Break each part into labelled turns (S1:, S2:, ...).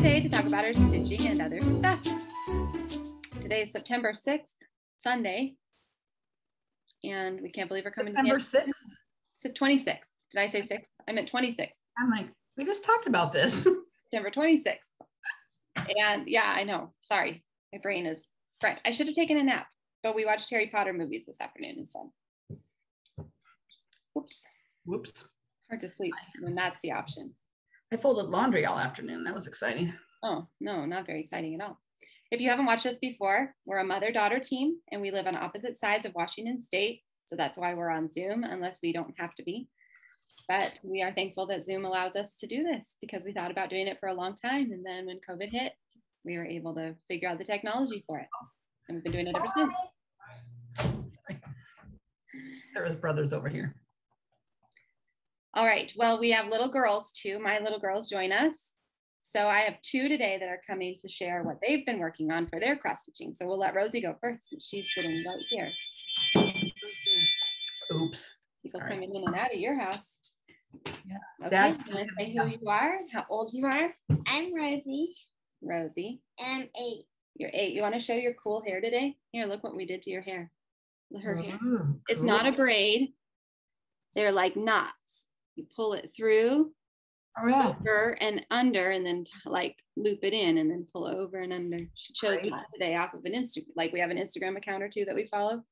S1: today to talk about our stitching and other stuff. Today is September 6th, Sunday, and we can't believe we're coming
S2: September 6th?
S1: It's 26th. Did I say 6th? I meant 26th.
S2: I'm like, we just talked about this.
S1: September 26th. And yeah, I know. Sorry. My brain is fried. I should have taken a nap, but we watched Harry Potter movies this afternoon instead. Whoops.
S2: Whoops.
S1: Hard to sleep when that's the option.
S2: I folded laundry all afternoon. That was exciting.
S1: Oh, no, not very exciting at all. If you haven't watched us before, we're a mother-daughter team and we live on opposite sides of Washington State. So that's why we're on Zoom, unless we don't have to be. But we are thankful that Zoom allows us to do this because we thought about doing it for a long time. And then when COVID hit, we were able to figure out the technology for it. And we've been doing it ever since.
S2: Sorry. There was brothers over here.
S1: All right, well, we have little girls too. My little girls join us. So I have two today that are coming to share what they've been working on for their cross stitching. So we'll let Rosie go first since she's sitting right here.
S2: Oops.
S1: People coming in and out of your house.
S2: Yeah.
S1: Okay, you want to say who you are, how old you are?
S3: I'm Rosie.
S1: Rosie.
S3: And I'm 8.
S1: You're 8. You want to show your cool hair today? Here, look what we did to your hair. Her hair.
S2: Cool.
S1: It's not a braid. They're like knots. You pull it through, over and under, and then like loop it in and then pull over and under. She chose that today off of an Instagram. Like we have an Instagram account or two that we follow.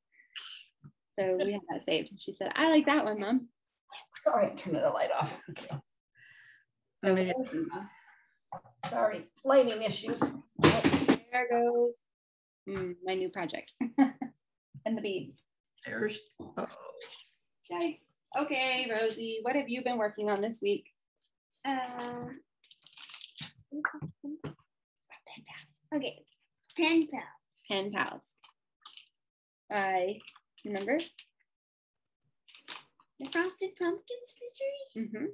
S1: So we have that saved. And she said, I like that one, Mom.
S2: Sorry, turn the light off. Okay. So maybe, sorry, lighting issues.
S1: Oh, there goes my new project. And the beads.
S2: There's,
S1: Yikes. Okay, Rosie, what have you been working on this week?
S3: Okay, pen pals.
S1: Pen pals. I remember
S3: The frosted pumpkin stitchery.
S1: Mm-hmm.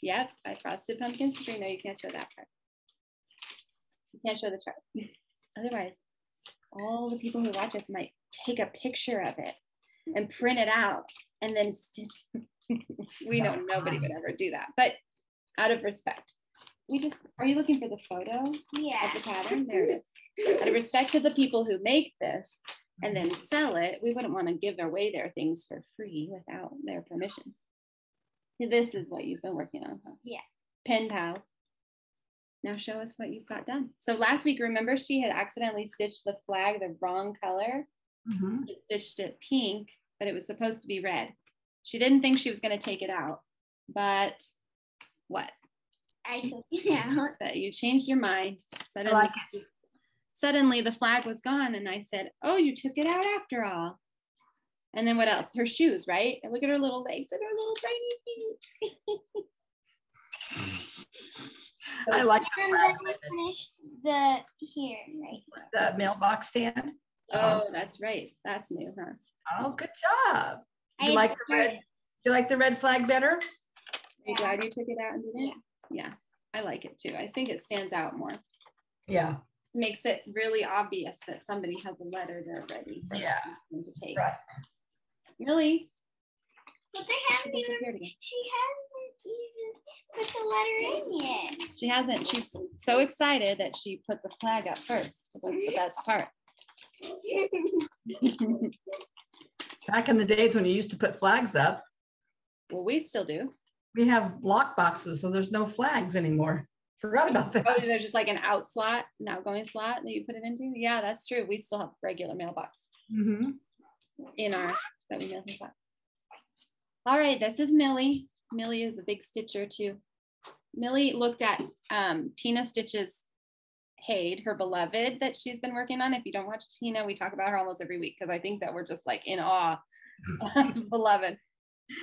S1: Yep, I frosted pumpkin stitchery. No, you can't show that part. You can't show the chart. Otherwise, all the people who watch us might take a picture of it and print it out and then stitch. We know nobody would ever do that, but out of respect, we just, are you looking for the photo of the pattern? There it is. Out of respect to the people who make this and then sell it, we wouldn't want to give away their things for free without their permission. This is what you've been working on, huh?
S3: Yeah.
S1: Pen pals. Now show us what you've got done. So last week, remember she had accidentally stitched the flag the wrong color.
S2: mm-hmm.
S1: She stitched it pink, but it was supposed to be red. She didn't think she was going to take it out, but what?
S3: I took it out.
S1: But you changed your mind. Suddenly,
S2: I like it.
S1: Suddenly the flag was gone, and I said, oh, you took it out after all. And then what else? Her shoes, right? And look at her little legs and her little tiny feet.
S2: I like
S3: And then we finished the here, right?
S2: the mailbox stand.
S1: Oh, that's right. That's new, huh?
S2: Oh, good job. You like the red? You like the red flag better?
S1: Are you glad you took it out and did it? Yeah, I like it too. I think it stands out more.
S2: Yeah.
S1: Makes it really obvious that somebody has a letter they're ready for them to take.
S2: Right.
S1: Millie.
S3: But they haven't even, she hasn't even put the letter in yet.
S1: She hasn't. She's so excited that she put the flag up first. That's the best part.
S2: Back in the days when you used to put flags up.
S1: Well, we still do.
S2: We have lock boxes, so there's no flags anymore. Forgot about that.
S1: Oh, there's just like an out slot, an outgoing slot that you put it into. Yeah, that's true. We still have regular mailbox in our that we mail things out. All right, this is Millie. Millie is a big stitcher too. Millie looked at Tina Stitch's Haid, her beloved that she's been working on. If you don't watch Tina, we talk about her almost every week because I think that we're just like in awe of beloved.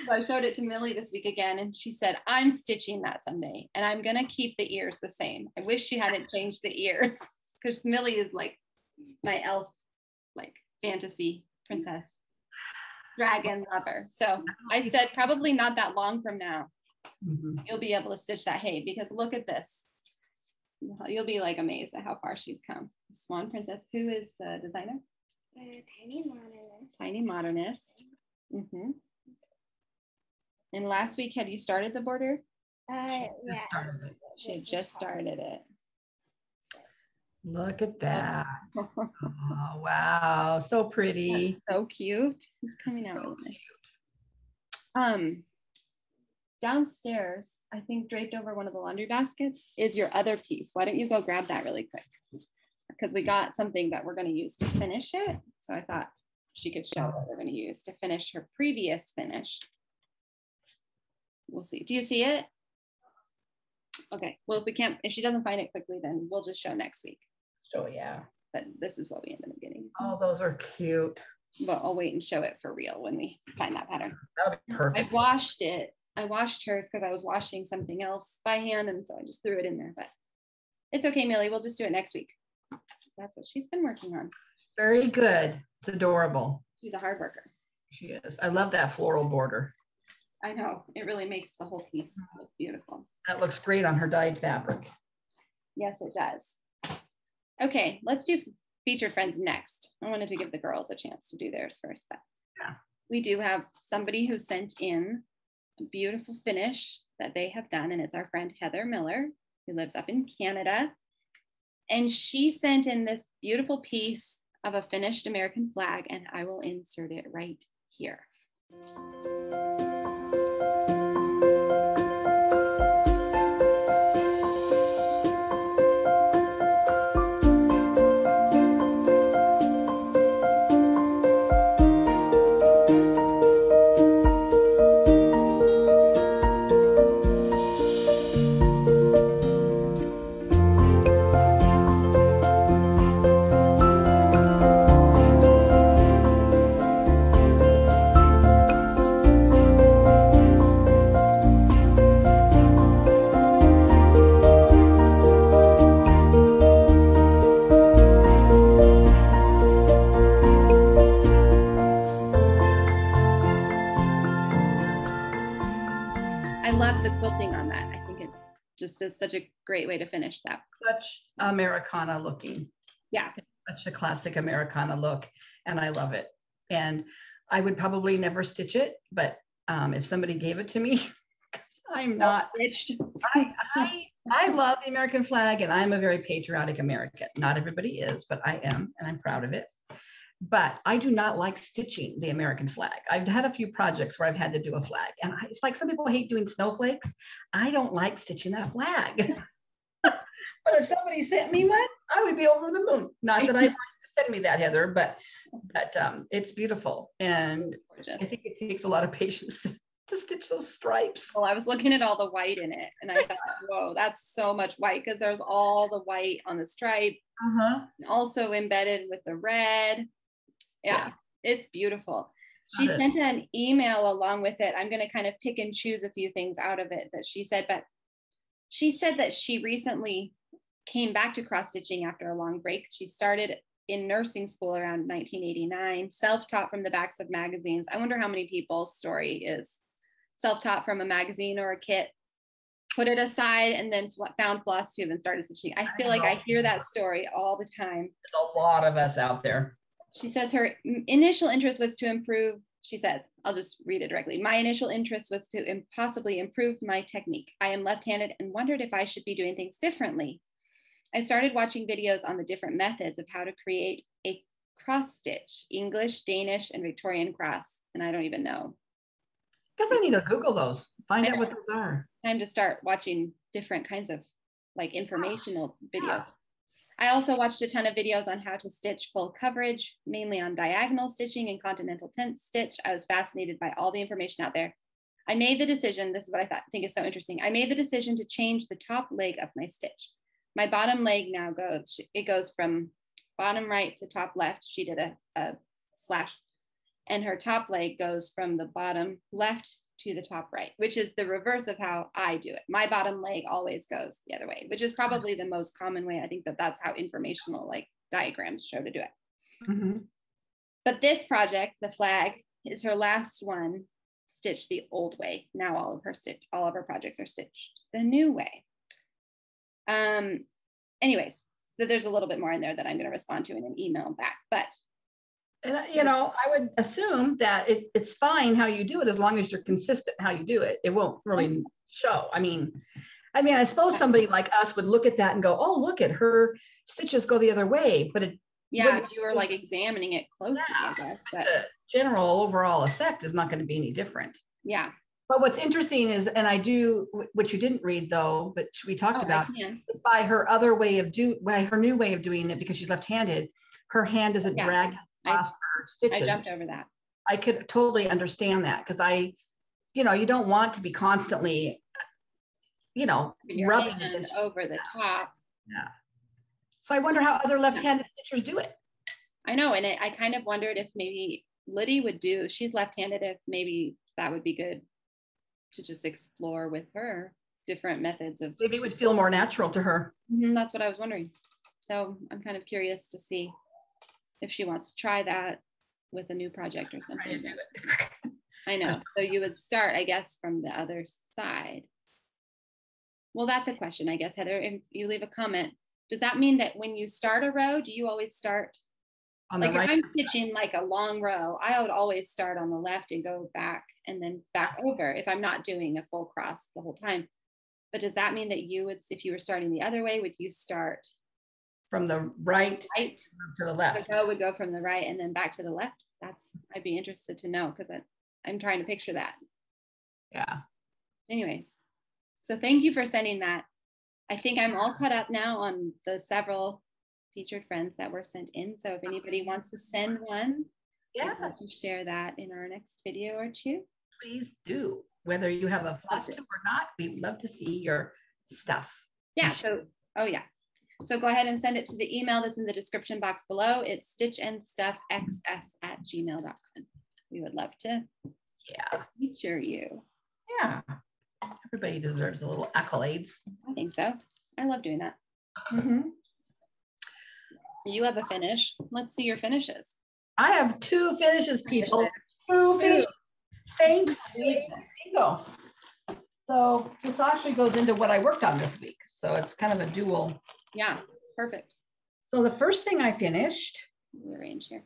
S1: So I showed it to Millie this week again, and she said, I'm stitching that someday, and I'm going to keep the ears the same. I wish she hadn't changed the ears because Millie is like my elf, like fantasy princess, dragon lover. So I said, probably not that long from now, you'll be able to stitch that Haid because look at this. You'll be like amazed at how far she's come. Swan Princess, who is the designer?
S3: Tiny Modernist.
S1: Tiny Modernist. And last week, had you started the border?
S3: Yeah.
S2: Started it.
S1: She had just started it.
S2: Look at that. Oh, wow. So pretty.
S1: That's so cute. It's coming out really nice. Downstairs, I think draped over one of the laundry baskets is your other piece. Why don't you go grab that really quick? Because we got something that we're going to use to finish it. So I thought she could show what we're going to use to finish her previous finish. We'll see. Do you see it? Okay. Well, if she doesn't find it quickly, then we'll just show next week.
S2: So yeah.
S1: But this is what we ended up getting.
S2: Oh, those are cute.
S1: But I'll wait and show it for real when we find that pattern.
S2: That'll be perfect.
S1: I washed it. I washed hers because I was washing something else by hand, and so I just threw it in there. But it's okay, Millie. We'll just do it next week. That's what she's been working on.
S2: Very good. It's adorable.
S1: She's a hard worker.
S2: She is. I love that floral border.
S1: I know. It really makes the whole piece look beautiful.
S2: That looks great on her dyed fabric.
S1: Yes, it does. Okay, let's do featured friends next. I wanted to give the girls a chance to do theirs first, but
S2: yeah.
S1: We do have somebody who sent in a beautiful finish that they have done, and it's our friend Heather Miller, who lives up in Canada. And she sent in this beautiful piece of a finished American flag, and I will insert it right here. Is such a great way to finish that.
S2: Such Americana looking.
S1: Yeah.
S2: Such a classic Americana look. And I love it. And I would probably never stitch it, but if somebody gave it to me, I'm not stitched. I love the American flag, and I'm a very patriotic American. Not everybody is, but I am, and I'm proud of it. But I do not like stitching the American flag. I've had a few projects where I've had to do a flag, and it's like some people hate doing snowflakes. I don't like stitching that flag. But if somebody sent me one, I would be over the moon. Not that I want you to send me that, Heather, but it's beautiful. And gorgeous. I think it takes a lot of patience to stitch those stripes.
S1: Well, I was looking at all the white in it, and I thought, whoa, that's so much white, because there's all the white on the stripe, and also embedded with the red. Yeah, it's beautiful. She sent an email along with it. I'm going to kind of pick and choose a few things out of it that she said, but she said that she recently came back to cross stitching after a long break. She started in nursing school around 1989, self-taught from the backs of magazines. I wonder how many people's story is self-taught from a magazine or a kit, put it aside, and then found Flosstube and started stitching. I feel like I hear that story all the time.
S2: There's a lot of us out there.
S1: She says her initial interest was to improve. She says, I'll just read it directly. My initial interest was to possibly improve my technique. I am left-handed and wondered if I should be doing things differently. I started watching videos on the different methods of how to create a cross stitch, English, Danish, and Victorian cross. And I don't even know.
S2: Guess I need to Google those, find out what those are.
S1: Time to start watching different kinds of like informational videos. I also watched a ton of videos on how to stitch full coverage, mainly on diagonal stitching and continental tent stitch. I was fascinated by all the information out there. I made the decision, this is what I think is so interesting. I made the decision to change the top leg of my stitch. My bottom leg now goes from bottom right to top left. She did a slash, and her top leg goes from the bottom left to the top right, which is the reverse of how I do it. My bottom leg always goes the other way, which is probably the most common way. I think that's how informational like diagrams show to do it. But this project, the flag, is her last one stitched the old way. Now all of her projects are stitched the new way. Anyways, there's a little bit more in there that I'm going to respond to in an email back, but
S2: and I would assume that it's fine how you do it as long as you're consistent how you do it. It won't really show. I mean, I mean, I suppose somebody like us would look at that and go, oh, look at her stitches go the other way. But it,
S1: yeah, if you were like examining it closely, I guess. But
S2: the general overall effect is not going to be any different.
S1: Yeah.
S2: But what's interesting is, and I do, which you didn't read though, but we talked about, is by her other way of by her new way of doing it, because she's left-handed, her hand doesn't drag across her stitches.
S1: I jumped over that.
S2: I could totally understand that, because you know, you don't want to be constantly, you know, rubbing it
S1: over the top.
S2: Yeah. So I wonder how other left-handed stitchers do it.
S1: I know, and I kind of wondered if maybe Liddy would do, she's left-handed, if maybe that would be good to just explore with her different methods of.
S2: Maybe it would feel more natural to her.
S1: That's what I was wondering. So I'm kind of curious to see if she wants to try that with a new project or something. I know. So you would start, I guess, from the other side. Well, that's a question, I guess, Heather. If you leave a comment, does that mean that when you start a row, do you always start on the right? If I'm stitching like a long row, I would always start on the left and go back and then back over if I'm not doing a full cross the whole time. But does that mean that you would, if you were starting the other way, would you start
S2: from the right to the left?
S1: The row would go from the right and then back to the left. I'd be interested to know, because I'm trying to picture that.
S2: Yeah.
S1: Anyways, so thank you for sending that. I think I'm all caught up now on the several featured friends that were sent in. So if anybody wants to send one, I'd love to share that in our next video or two.
S2: Please do. Whether you have a Flosstube or not, we'd love to see your stuff.
S1: Yeah. So, so go ahead and send it to the email that's in the description box below. It's stitchandstuffxs@gmail.com. We would love to feature you.
S2: Yeah. Everybody deserves a little accolades.
S1: I think so. I love doing that. You have a finish. Let's see your finishes.
S2: I have 2 finishes, people. 2 finishes. Thanks to ABCingo. So this actually goes into what I worked on this week. So it's kind of a dual.
S1: Yeah, perfect.
S2: So the first thing I finished,
S1: rearrange here.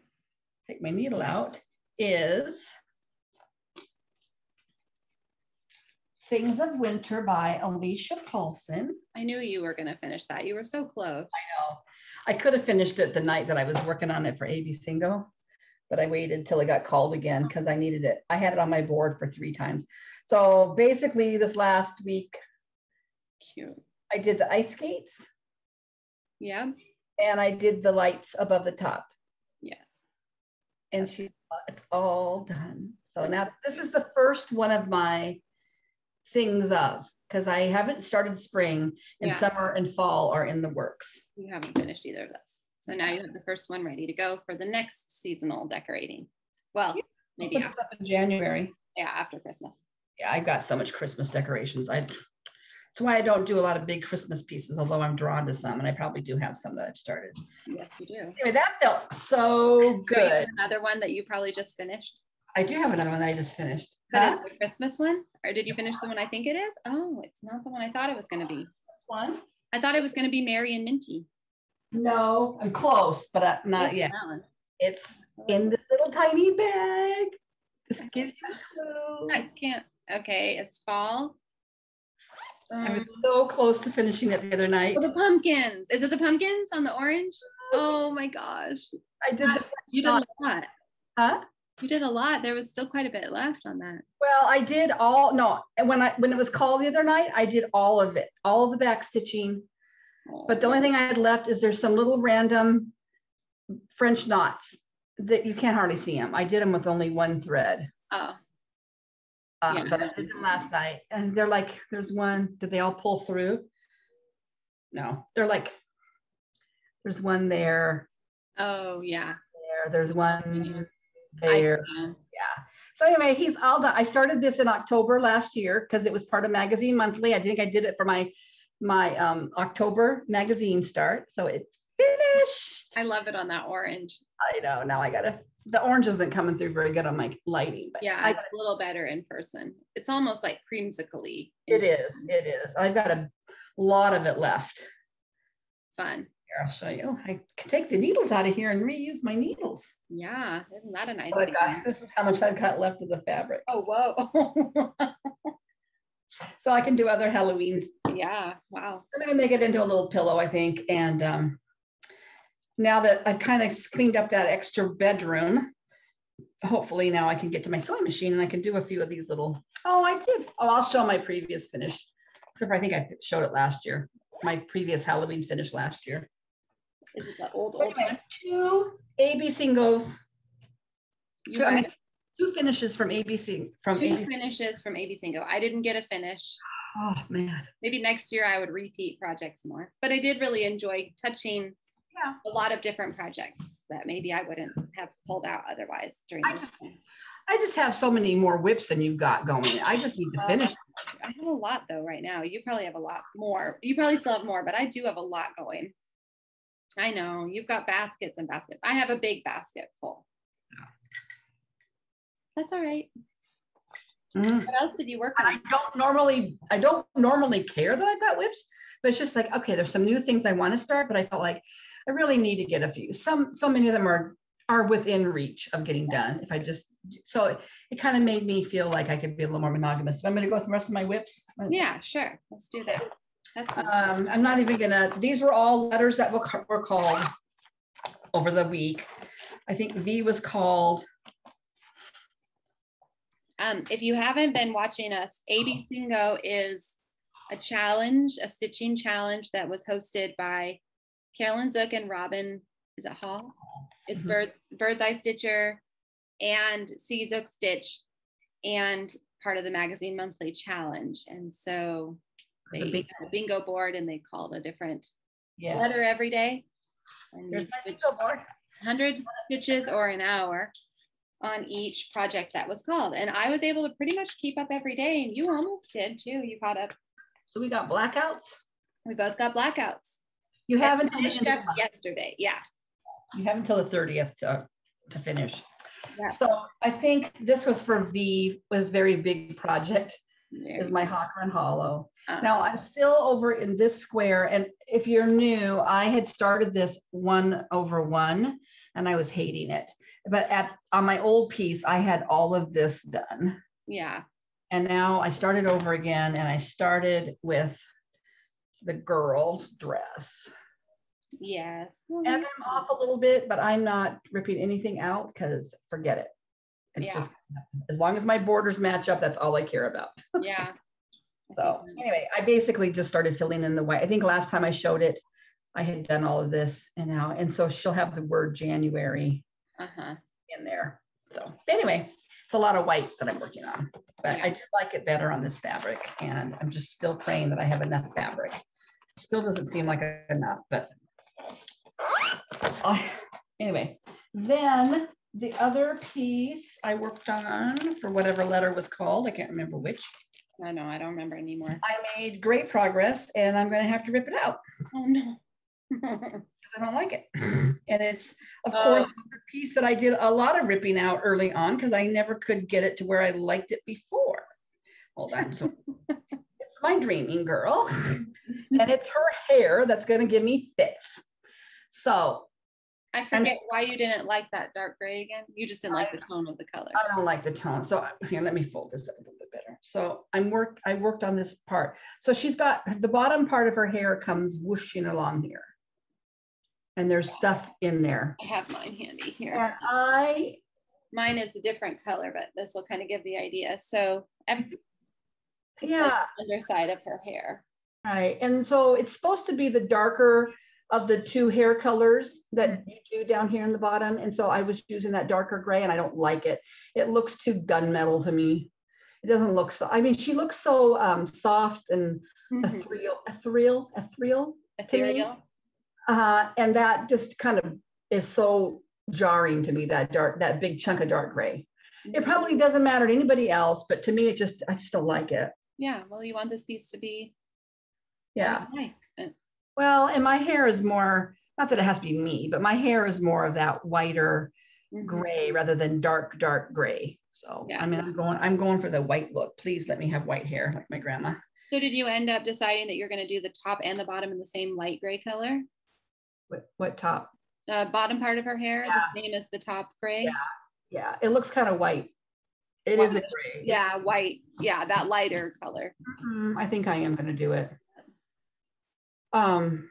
S2: Take my needle out, is Things of Winter by Alicia Paulson.
S1: I knew you were going to finish that. You were so close.
S2: I know. I could have finished it the night that I was working on it for ABCingo, but I waited until it got called again because I needed it. I had it on my board for 3 times. So basically this last week, I did the ice skates.
S1: Yeah.
S2: And I did the lights above the top.
S1: Yes.
S2: And it's all done. So now this is the first one of my things of, because I haven't started spring, and summer and fall are in the works.
S1: You haven't finished either of those. So now you have the first one ready to go for the next seasonal decorating. Well, maybe
S2: in January.
S1: Yeah, after Christmas.
S2: Yeah, I've got so much Christmas decorations. That's why I don't do a lot of big Christmas pieces, although I'm drawn to some, and I probably do have some that I've started.
S1: Yes, you do.
S2: Anyway, that felt so good.
S1: Another one that you probably just finished?
S2: I do have another one that I just finished.
S1: But is it the Christmas one? Or did you finish the one I think it is? Oh, it's not the one I thought it was going to be.
S2: This one?
S1: I thought it was going to be Merry and Minty.
S2: No, I'm close, but not yet. It's in this little tiny bag. This gives you a clue.
S1: I can't. Okay, it's fall.
S2: I was so close to finishing it the other night.
S1: Oh, the pumpkins. Is it the pumpkins on the orange? Oh my gosh.
S2: I did.
S1: You did a lot.
S2: Huh?
S1: You did a lot. There was still quite a bit left on that.
S2: Well, I did all, no, when it was called the other night, I did all of it, all of the back stitching. Oh. But the only thing I had left is there's some little random French knots that you can't hardly see them. I did them with only 1 thread.
S1: Oh.
S2: But I did them last night, and they're like, there's one, did they all pull through? No, they're like, there's one there.
S1: Oh, yeah.
S2: There's one there. Yeah. So anyway, he's all done. I started this in October last year because it was part of Magazine Monthly. I think I did it for my October magazine start. So it's finished.
S1: I love it on that orange.
S2: I know. Now the orange isn't coming through very good on my lighting. But
S1: yeah, it's a little better in person. It's almost like creamsicle-y.
S2: It is. I've got a lot of it left.
S1: Fun.
S2: Here, I'll show you. I can take the needles out of here and reuse my needles.
S1: Yeah, isn't that a nice
S2: thing? This is how much I've got left of the fabric.
S1: Oh, whoa.
S2: So I can do other Halloween.
S1: Yeah, wow.
S2: I'm gonna make it into a little pillow, I think. And now that I've kind of cleaned up that extra bedroom, hopefully now I can get to my sewing machine and I can do a few of these little, oh, I did. Oh, I'll show my previous finish. Except for I think I showed it last year. My previous Halloween finish last year.
S1: Is it the old
S2: Anyway,
S1: one?
S2: 2 ABCingos.
S1: I mean,
S2: 2 finishes from ABC.
S1: Finishes from ABCingo. I didn't get a finish.
S2: Oh man.
S1: Maybe next year I would repeat projects more. But I did really enjoy touching a lot of different projects that maybe I wouldn't have pulled out otherwise during this time.
S2: I just have so many more whips than you've got going. I just need to finish.
S1: I have a lot though right now. You probably have a lot more. You probably still have more, but I do have a lot going. I know you've got baskets and baskets. I have a big basket full. That's all right. What else did you work on?
S2: I don't normally care that I've got whips, but it's just like, okay, there's some new things I want to start, but I felt like I really need to get a few. So many of them are within reach of getting done. If I just, so it kind of made me feel like I could be a little more monogamous. So I'm going to go with the rest of my whips.
S1: Yeah, sure. Let's do that.
S2: I'm not even gonna, these were all letters that were called over the week. I think V was called.
S1: If you haven't been watching us, ABCingo is a challenge, a stitching challenge that was hosted by Carolyn Zook and Robin, is it Hall? It's Bird's Eye Stitcher and C Zook Stitch and part of the Magazine Monthly Challenge. And so they had a bingo board and they called a different letter every day. And
S2: there's my bingo board.
S1: 100 stitches or an hour on each project that was called. And I was able to pretty much keep up every day, and you almost did too. You caught up.
S2: So we got blackouts?
S1: We both got blackouts.
S2: You have until
S1: yesterday, yeah. You
S2: have until the 30th to finish.
S1: Yeah.
S2: So I think this was for V, was very big project. Is my Hawker and Hollow. Now I'm still over in this square, and if you're new, I had started this 1/1 and I was hating it. But on my old piece, I had all of this done.
S1: Yeah.
S2: And now I started over again, and I started with the girl's dress.
S1: Yes.
S2: And I'm off a little bit, but I'm not ripping anything out because forget it. It's just, as long as my borders match up, that's all I care about.
S1: Yeah.
S2: So anyway, I basically just started filling in the white. I think last time I showed it, I had done all of this and so she'll have the word January in there. So anyway, it's a lot of white that I'm working on, but I do like it better on this fabric, and I'm just still praying that I have enough fabric. Still doesn't seem like enough, but anyway, then the other piece I worked on for whatever letter was called, I can't remember which.
S1: I know, I don't remember anymore.
S2: I made great progress, and I'm going to have to rip it out.
S1: Oh no.
S2: Because I don't like it. And it's, of course, a piece that I did a lot of ripping out early on because I never could get it to where I liked it before. Hold on. So it's my dreaming girl, and it's her hair that's going to give me fits. So
S1: I forget why you didn't like that dark gray again. You just didn't like the tone of the color.
S2: I don't like the tone. So here, let me fold this up a little bit better. So I worked on this part. So she's got the bottom part of her hair comes whooshing along here. And there's stuff in there.
S1: I have mine handy here. And mine is a different color, but this will kind of give the idea. So like the underside of her hair.
S2: Right. And so it's supposed to be the darker of the two hair colors that you do down here in the bottom. And so I was using that darker gray, and I don't like it. It looks too gunmetal to me. It doesn't look so, I mean, she looks so soft and ethereal. And that just kind of is so jarring to me, that big chunk of dark gray. It probably doesn't matter to anybody else, but to me, I just don't like it.
S1: Yeah. Well, you want this piece to be.
S2: Yeah. Well, and my hair is more, not that it has to be me, but my hair is more of that whiter gray rather than dark gray. So, I mean, I'm going for the white look. Please let me have white hair like my grandma.
S1: So did you end up deciding that you're going to do the top and the bottom in the same light gray color?
S2: What top?
S1: The bottom part of her hair, the same as the top gray?
S2: Yeah. It looks kind of white. It is a gray.
S1: Yeah, white. Yeah, that lighter color.
S2: I think I am going to do it. And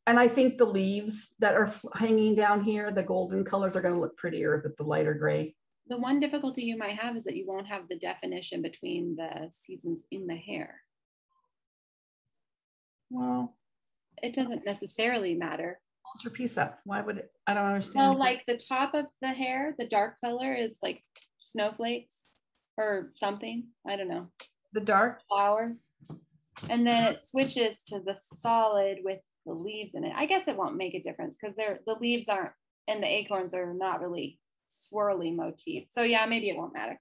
S2: I think the leaves that are hanging down here, the golden colors, are going to look prettier with the lighter gray.
S1: The one difficulty you might have is that you won't have the definition between the seasons in the hair.
S2: Well,
S1: it doesn't necessarily matter.
S2: Hold your piece up. Why would it? I don't understand.
S1: Well, like the top of the hair, the dark color is like snowflakes or something. I don't know.
S2: The dark
S1: flowers. And then it switches to the solid with the leaves in it. I guess it won't make a difference because the leaves aren't, and the acorns are not really swirly motif. So yeah, maybe it won't matter.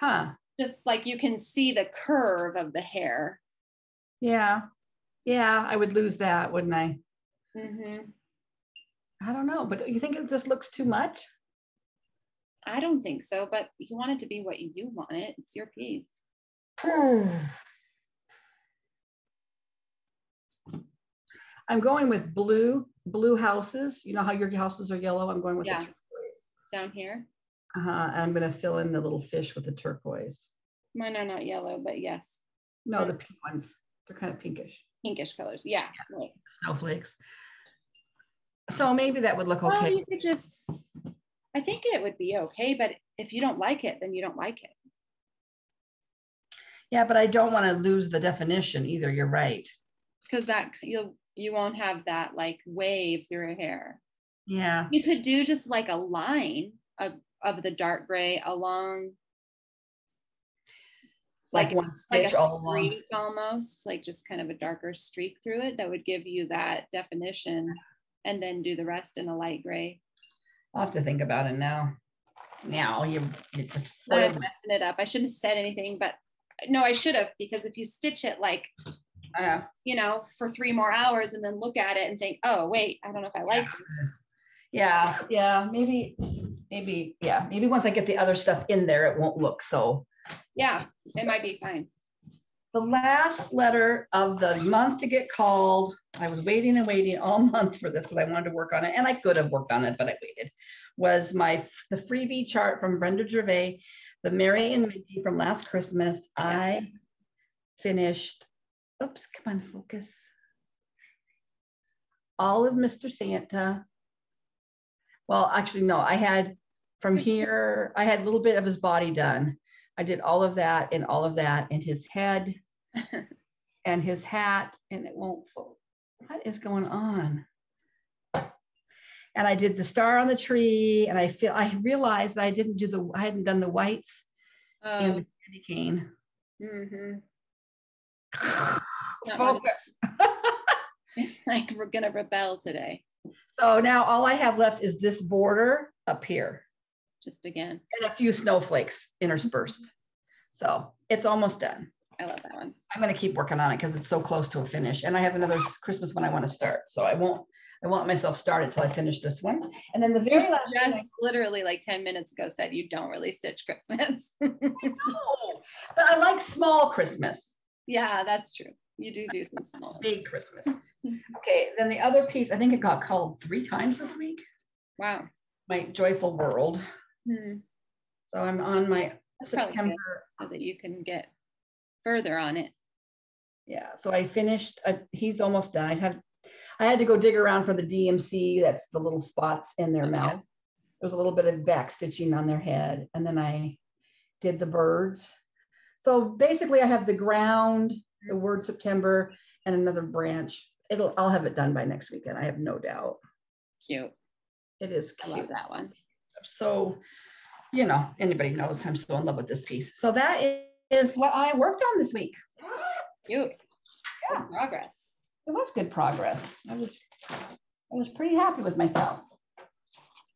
S2: Huh.
S1: Just like you can see the curve of the hair.
S2: Yeah. Yeah, I would lose that, wouldn't I?
S1: Mm-hmm.
S2: I don't know, but you think it just looks too much?
S1: I don't think so, but you want it to be what you want it. It's your piece.
S2: I'm going with blue houses. You know how your houses are yellow? I'm going with the turquoise.
S1: Down here?
S2: And I'm going to fill in the little fish with the turquoise.
S1: Mine are not yellow, but yes.
S2: No, the pink ones. They're kind of pinkish.
S1: Pinkish colors. Yeah. Right.
S2: Snowflakes. So maybe that would look okay.
S1: Well, you could just, I think it would be okay, but if you don't like it, then you don't like it.
S2: Yeah, but I don't want to lose the definition either. You're right.
S1: Because that you won't have that like wave through your hair.
S2: Yeah.
S1: You could do just like a line of the dark gray along
S2: like one stitch
S1: like
S2: all along.
S1: Almost like just kind of a darker streak through it that would give you that definition, and then do the rest in a light gray.
S2: I'll have to think about it now. Now you just
S1: I'm messing it up. I shouldn't have said anything, but no, I should have, because if you stitch it like you know, for 3 more hours and then look at it and think, oh wait, I don't know if I like this.
S2: Yeah, maybe once I get the other stuff in there, it won't look so.
S1: Yeah, it might be fine.
S2: The last letter of the month to get called, I was waiting and waiting all month for this because I wanted to work on it, and I could have worked on it, but I waited, was the freebie chart from Brenda Gervais, the Mary and Minty from last Christmas. I finished, oops, come on, focus. All of Mr. Santa. Well, actually, no, I had from here, I had a little bit of his body done. I did all of that and his head and his hat, and it won't fold. What is going on? And I did the star on the tree, and I realized that I hadn't done the whites in the candy cane.
S1: Mm-hmm.
S2: Focus.
S1: It's like we're gonna rebel today.
S2: So now all I have left is this border up here.
S1: Just again.
S2: And a few snowflakes interspersed. So it's almost done.
S1: I love that one.
S2: I'm going to keep working on it because it's so close to a finish. And I have another Christmas one I want to start. So I won't let myself start it until I finish this one. And then the very last
S1: one. Literally like 10 minutes ago said you don't really stitch Christmas.
S2: I know, but I like small Christmas.
S1: Yeah, that's true. You do some small.
S2: Big Christmas. Okay, then the other piece, I think it got called 3 times this week.
S1: Wow.
S2: My Joyful World. So I'm on my September.
S1: So that you can get further on it.
S2: Yeah, so I finished, he's almost done. I had to go dig around for the DMC, that's the little spots in their mouth. There's a little bit of back stitching on their head, and then I did the birds. So basically I have the ground, the word September, and another branch. I'll have it done by next weekend, I have no doubt.
S1: Cute.
S2: It is cute.
S1: I love that one.
S2: So, you know, anybody knows I'm so in love with this piece. So that is what I worked on this week.
S1: Cute. Yeah. Good progress.
S2: It was good progress. I was pretty happy with myself.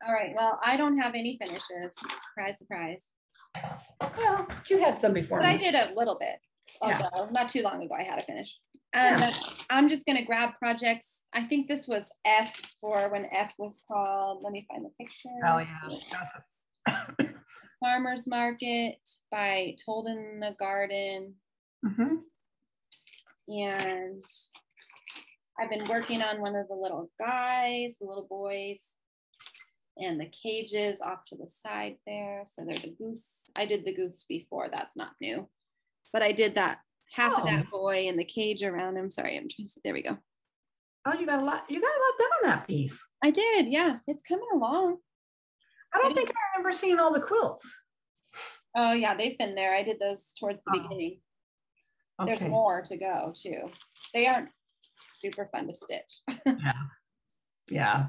S1: All right. Well, I don't have any finishes. Surprise, surprise.
S2: Well, you had some before.
S1: But me. I did a little bit. Although not too long ago I had a finish. I'm just going to grab projects. I think this was F for when F was called. Let me find the picture.
S2: Oh, yeah.
S1: Farmer's Market by Told in the Garden. And I've been working on one of the little guys, the little boys. and the cages off to the side there. So there's a goose. I did the goose before, that's not new, but I did that half of that boy and the cage around him. Sorry, I'm trying to see. There we go.
S2: Oh, you got a lot done on that piece.
S1: I did, yeah. It's coming along.
S2: I don't think I remember seeing all the quilts.
S1: Oh yeah, they've been there. I did those towards the beginning. Okay. There's more to go too. They aren't super fun to stitch.
S2: Yeah.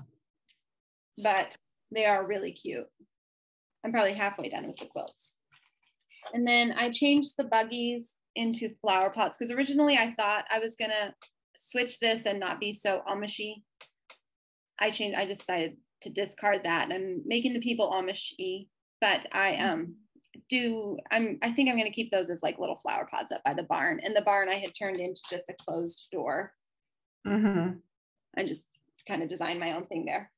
S1: But they are really cute. I'm probably halfway done with the quilts. And then I changed the buggies into flower pots because originally I thought I was gonna switch this and not be so Amishy. I decided to discard that, and I'm making the people Amishy, but I think I'm gonna keep those as like little flower pots up by the barn. And the barn I had turned into just a closed door. Mm-hmm. I just kind of designed my own thing there.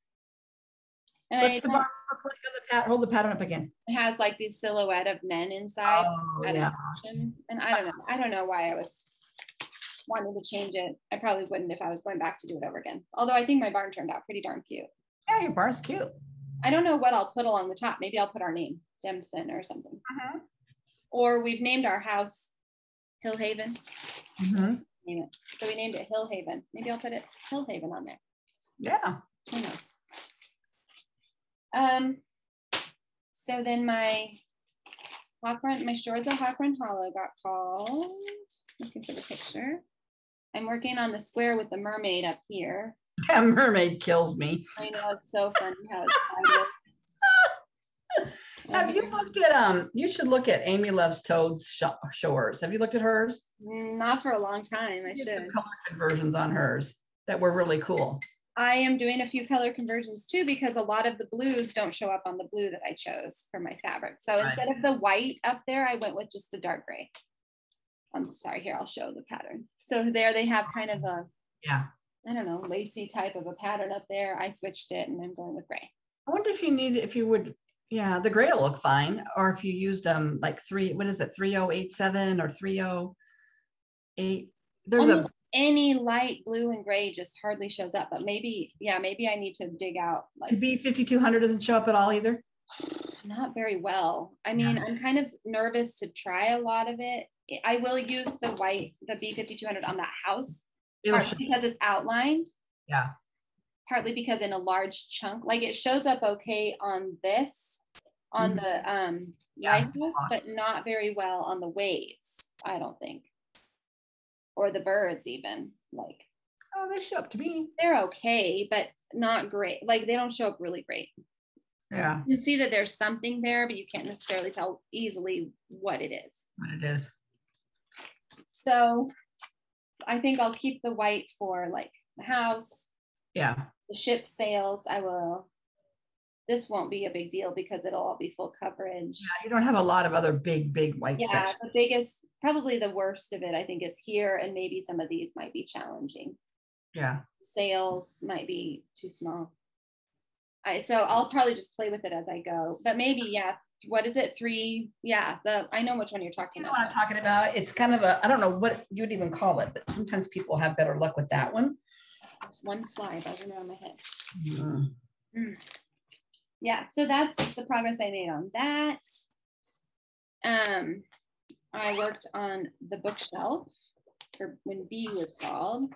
S1: And
S2: what's the barn? Hold the pattern up again.
S1: It has like the silhouette of men inside.
S2: Oh, yeah.
S1: And I don't know why I was wanting to change it. I probably wouldn't if I was going back to do it over again. Although I think my barn turned out pretty darn cute.
S2: Yeah, your barn's cute.
S1: I don't know what I'll put along the top. Maybe I'll put our name, Dempson or something. Uh-huh. Or we've named our house Hill Haven. Mm-hmm. Name it. So we named it Hill Haven. Maybe I'll put it Hill Haven on there.
S2: Yeah.
S1: Who knows? So then my Shorts of Hawthorne Hollow got called. Looking for the picture. I'm working on the square with the mermaid up here.
S2: That mermaid kills me.
S1: I know, it's so funny how it's
S2: Have you looked at you should look at Amy Loves Toad's shores. Have you looked at hers?
S1: Not for a long time. I should.
S2: Color conversions on hers that were really cool.
S1: I am doing a few color conversions too, because a lot of the blues don't show up on the blue that I chose for my fabric. So instead of the white up there, I went with just a dark gray. I'm sorry, here, I'll show the pattern. So there they have kind of a, I don't know, lacy type of a pattern up there. I switched it and I'm going with gray.
S2: I wonder if you would, the gray will look fine. Or if you used like 3087 or 308. There's
S1: any light blue and gray just hardly shows up, but maybe I need to dig out. Like
S2: B5200 doesn't show up at all either?
S1: Not very well. I mean, I'm kind of nervous to try a lot of it. I will use the B5200 on that house, partly because it's outlined. Yeah. Partly because in a large chunk, like it shows up okay on this, on the lighthouse, but not very well on the waves, I don't think. Or the birds even, like.
S2: Oh, they show up to me.
S1: They're okay, but not great. Like they don't show up really great. Yeah. You can see that there's something there, but you can't necessarily tell easily what it is.
S2: What it is.
S1: So I think I'll keep the white for like the house. Yeah. The ship sails, this won't be a big deal because it'll all be full coverage.
S2: Yeah, you don't have a lot of other big white sections.
S1: Yeah, the biggest, probably the worst of it, I think, is here, and maybe some of these might be challenging. Yeah. Sails might be too small. So I'll probably just play with it as I go. But maybe, what is it? 3? Yeah, I know which one you're talking about.
S2: What I'm talking about. It's kind of I don't know what you'd even call it, but sometimes people have better luck with that one.
S1: There's one fly buzzing around my head. Yeah, so that's the progress I made on that. I worked on the bookshelf for when B was called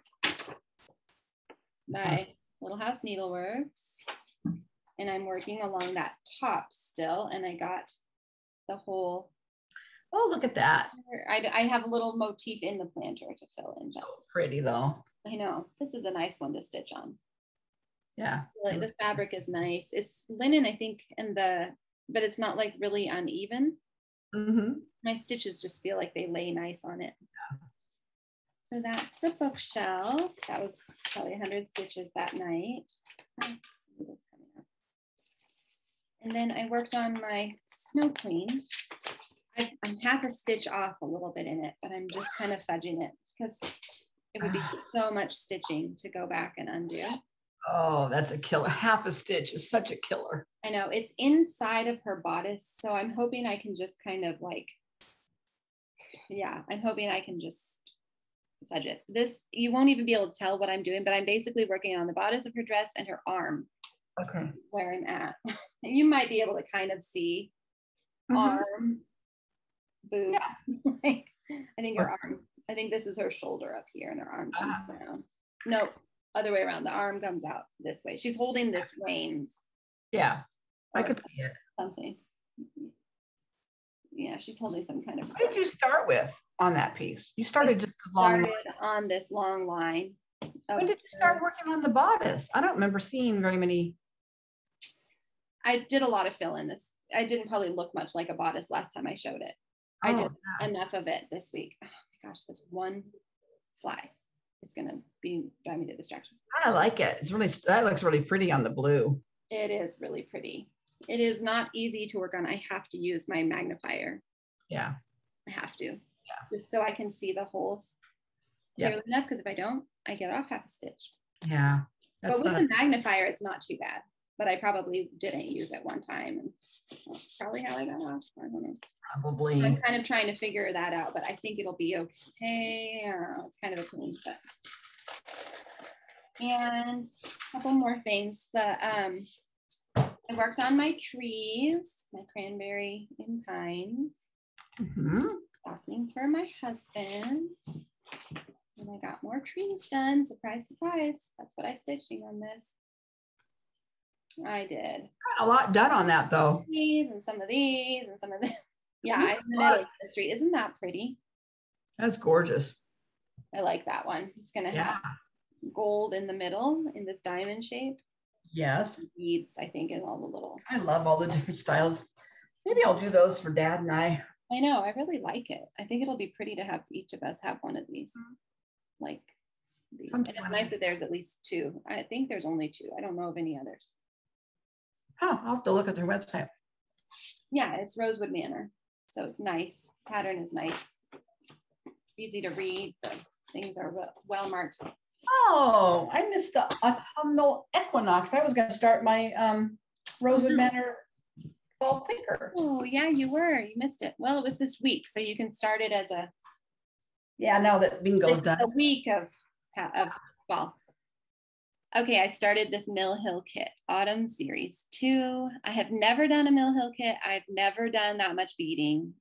S1: by Little House Needleworks. And I'm working along that top still, and I got the whole.
S2: Oh, look at that.
S1: I have a little motif in the planter to fill in.
S2: So pretty though.
S1: I know. This is a nice one to stitch on.
S2: Yeah.
S1: Like the fabric is nice. It's linen, I think, but it's not like really uneven. My stitches just feel like they lay nice on it. Yeah. So that's the bookshelf. That was probably 100 stitches that night. And then I worked on my Snow Queen. I'm half a stitch off a little bit in it, but I'm just kind of fudging it because it would be so much stitching to go back and undo.
S2: Oh, that's a killer. Half a stitch is such a killer.
S1: I know. It's inside of her bodice, so I'm hoping I can just kind of like, I'm hoping I can just fudge it. This, you won't even be able to tell what I'm doing, but I'm basically working on the bodice of her dress and her arm.
S2: Okay.
S1: where I'm at. You might be able to kind of see arm, boobs. Yeah. Like, I think her arm, I think this is her shoulder up here and her arm comes down. No, other way around. The arm comes out this way. She's holding this reins.
S2: Yeah, I could see it.
S1: Something. Yeah, she's holding some kind of.
S2: What did you start with on that piece? You started just a long line.
S1: On this long line.
S2: When did you start working on the bodice? I don't remember seeing very many.
S1: I did a lot of fill in this. I didn't probably look much like a bodice last time I showed it. I did enough of it this week. Oh my gosh, this one fly. It's gonna drive me to distraction.
S2: I like it. It's really, that looks really pretty on the blue.
S1: It is really pretty. It is not easy to work on. I have to use my magnifier.
S2: Yeah.
S1: I have to. Yeah. Just so I can see the holes clearly enough, because if I don't, I get off half a stitch.
S2: Yeah.
S1: But with the magnifier, it's not too bad. But I probably didn't use it one time. And that's probably how I got off. I don't know.
S2: Probably.
S1: I'm kind of trying to figure that out, but I think it'll be okay. I don't know. It's kind of a pain, but. And a couple more things. I worked on my trees, my cranberry and pines. Stocking for my husband. And I got more trees done. Surprise, surprise. That's what I stitching on this. I did.
S2: Got a lot done on that though.
S1: These and some of these and some of this. Yeah, I'm in the middle of the tree. Isn't that pretty?
S2: That's gorgeous.
S1: I like that one. It's gonna have gold in the middle in this diamond shape.
S2: Yes.
S1: Beads, I think, in all the little.
S2: I love all the different styles. Maybe I'll do those for Dad and I.
S1: I know. I really like it. I think it'll be pretty to have each of us have one of these. Like these. And it's nice that there's at least two. I think there's only two. I don't know of any others.
S2: Oh, I'll have to look at their website.
S1: Yeah, it's Rosewood Manor. So it's nice. Pattern is nice. Easy to read. The things are well marked.
S2: Oh, I missed the autumnal equinox. I was going to start my Rosewood Manor fall Quaker.
S1: Oh, yeah, you were. You missed it. Well, it was this week, so you can start it as a.
S2: Yeah, now that bingo's done.
S1: A week of fall. Okay, I started this Mill Hill kit, Autumn Series 2. I have never done a Mill Hill kit. I've never done that much beading.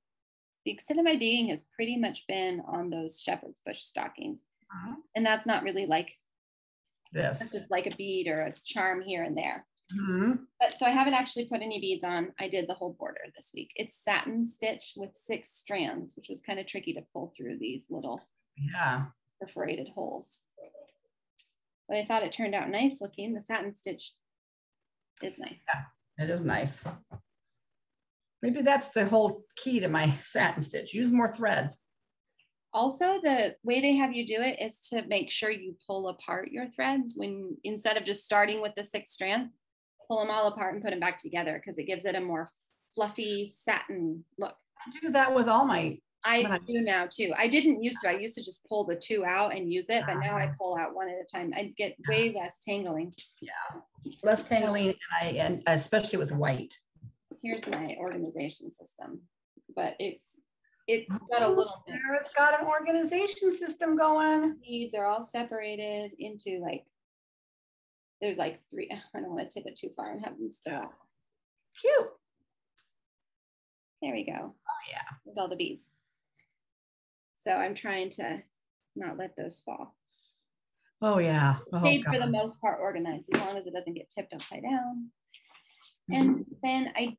S1: The extent of my beading has pretty much been on those shepherd's bush stockings. And that's not really like this. That's just like a bead or a charm here and there. But so I haven't actually put any beads on. I did the whole border this week. It's satin stitch with 6 strands, which was kind of tricky to pull through these little perforated holes. But I thought it turned out nice looking. The satin stitch is nice.
S2: Yeah, it is nice. Maybe that's the whole key to my satin stitch. Use more threads.
S1: Also, the way they have you do it is to make sure you pull apart your threads when instead of just starting with the 6 strands, pull them all apart and put them back together because it gives it a more fluffy satin look.
S2: I do that with all my.
S1: I do now too. I didn't used to. I used to just pull the 2 out and use it, but now I pull out one at a time. I get way less tangling.
S2: Yeah, less tangling, and especially with white.
S1: Here's my organization system, but it's got a little mix.
S2: It's got an organization system going.
S1: Beads are all separated into like, there's like 3. I don't want to tip it too far and have them still.
S2: Cute.
S1: There we go.
S2: Oh yeah.
S1: With all the beads. So I'm trying to not let those fall.
S2: Oh yeah. Oh,
S1: stayed for the most part organized as long as it doesn't get tipped upside down. And then I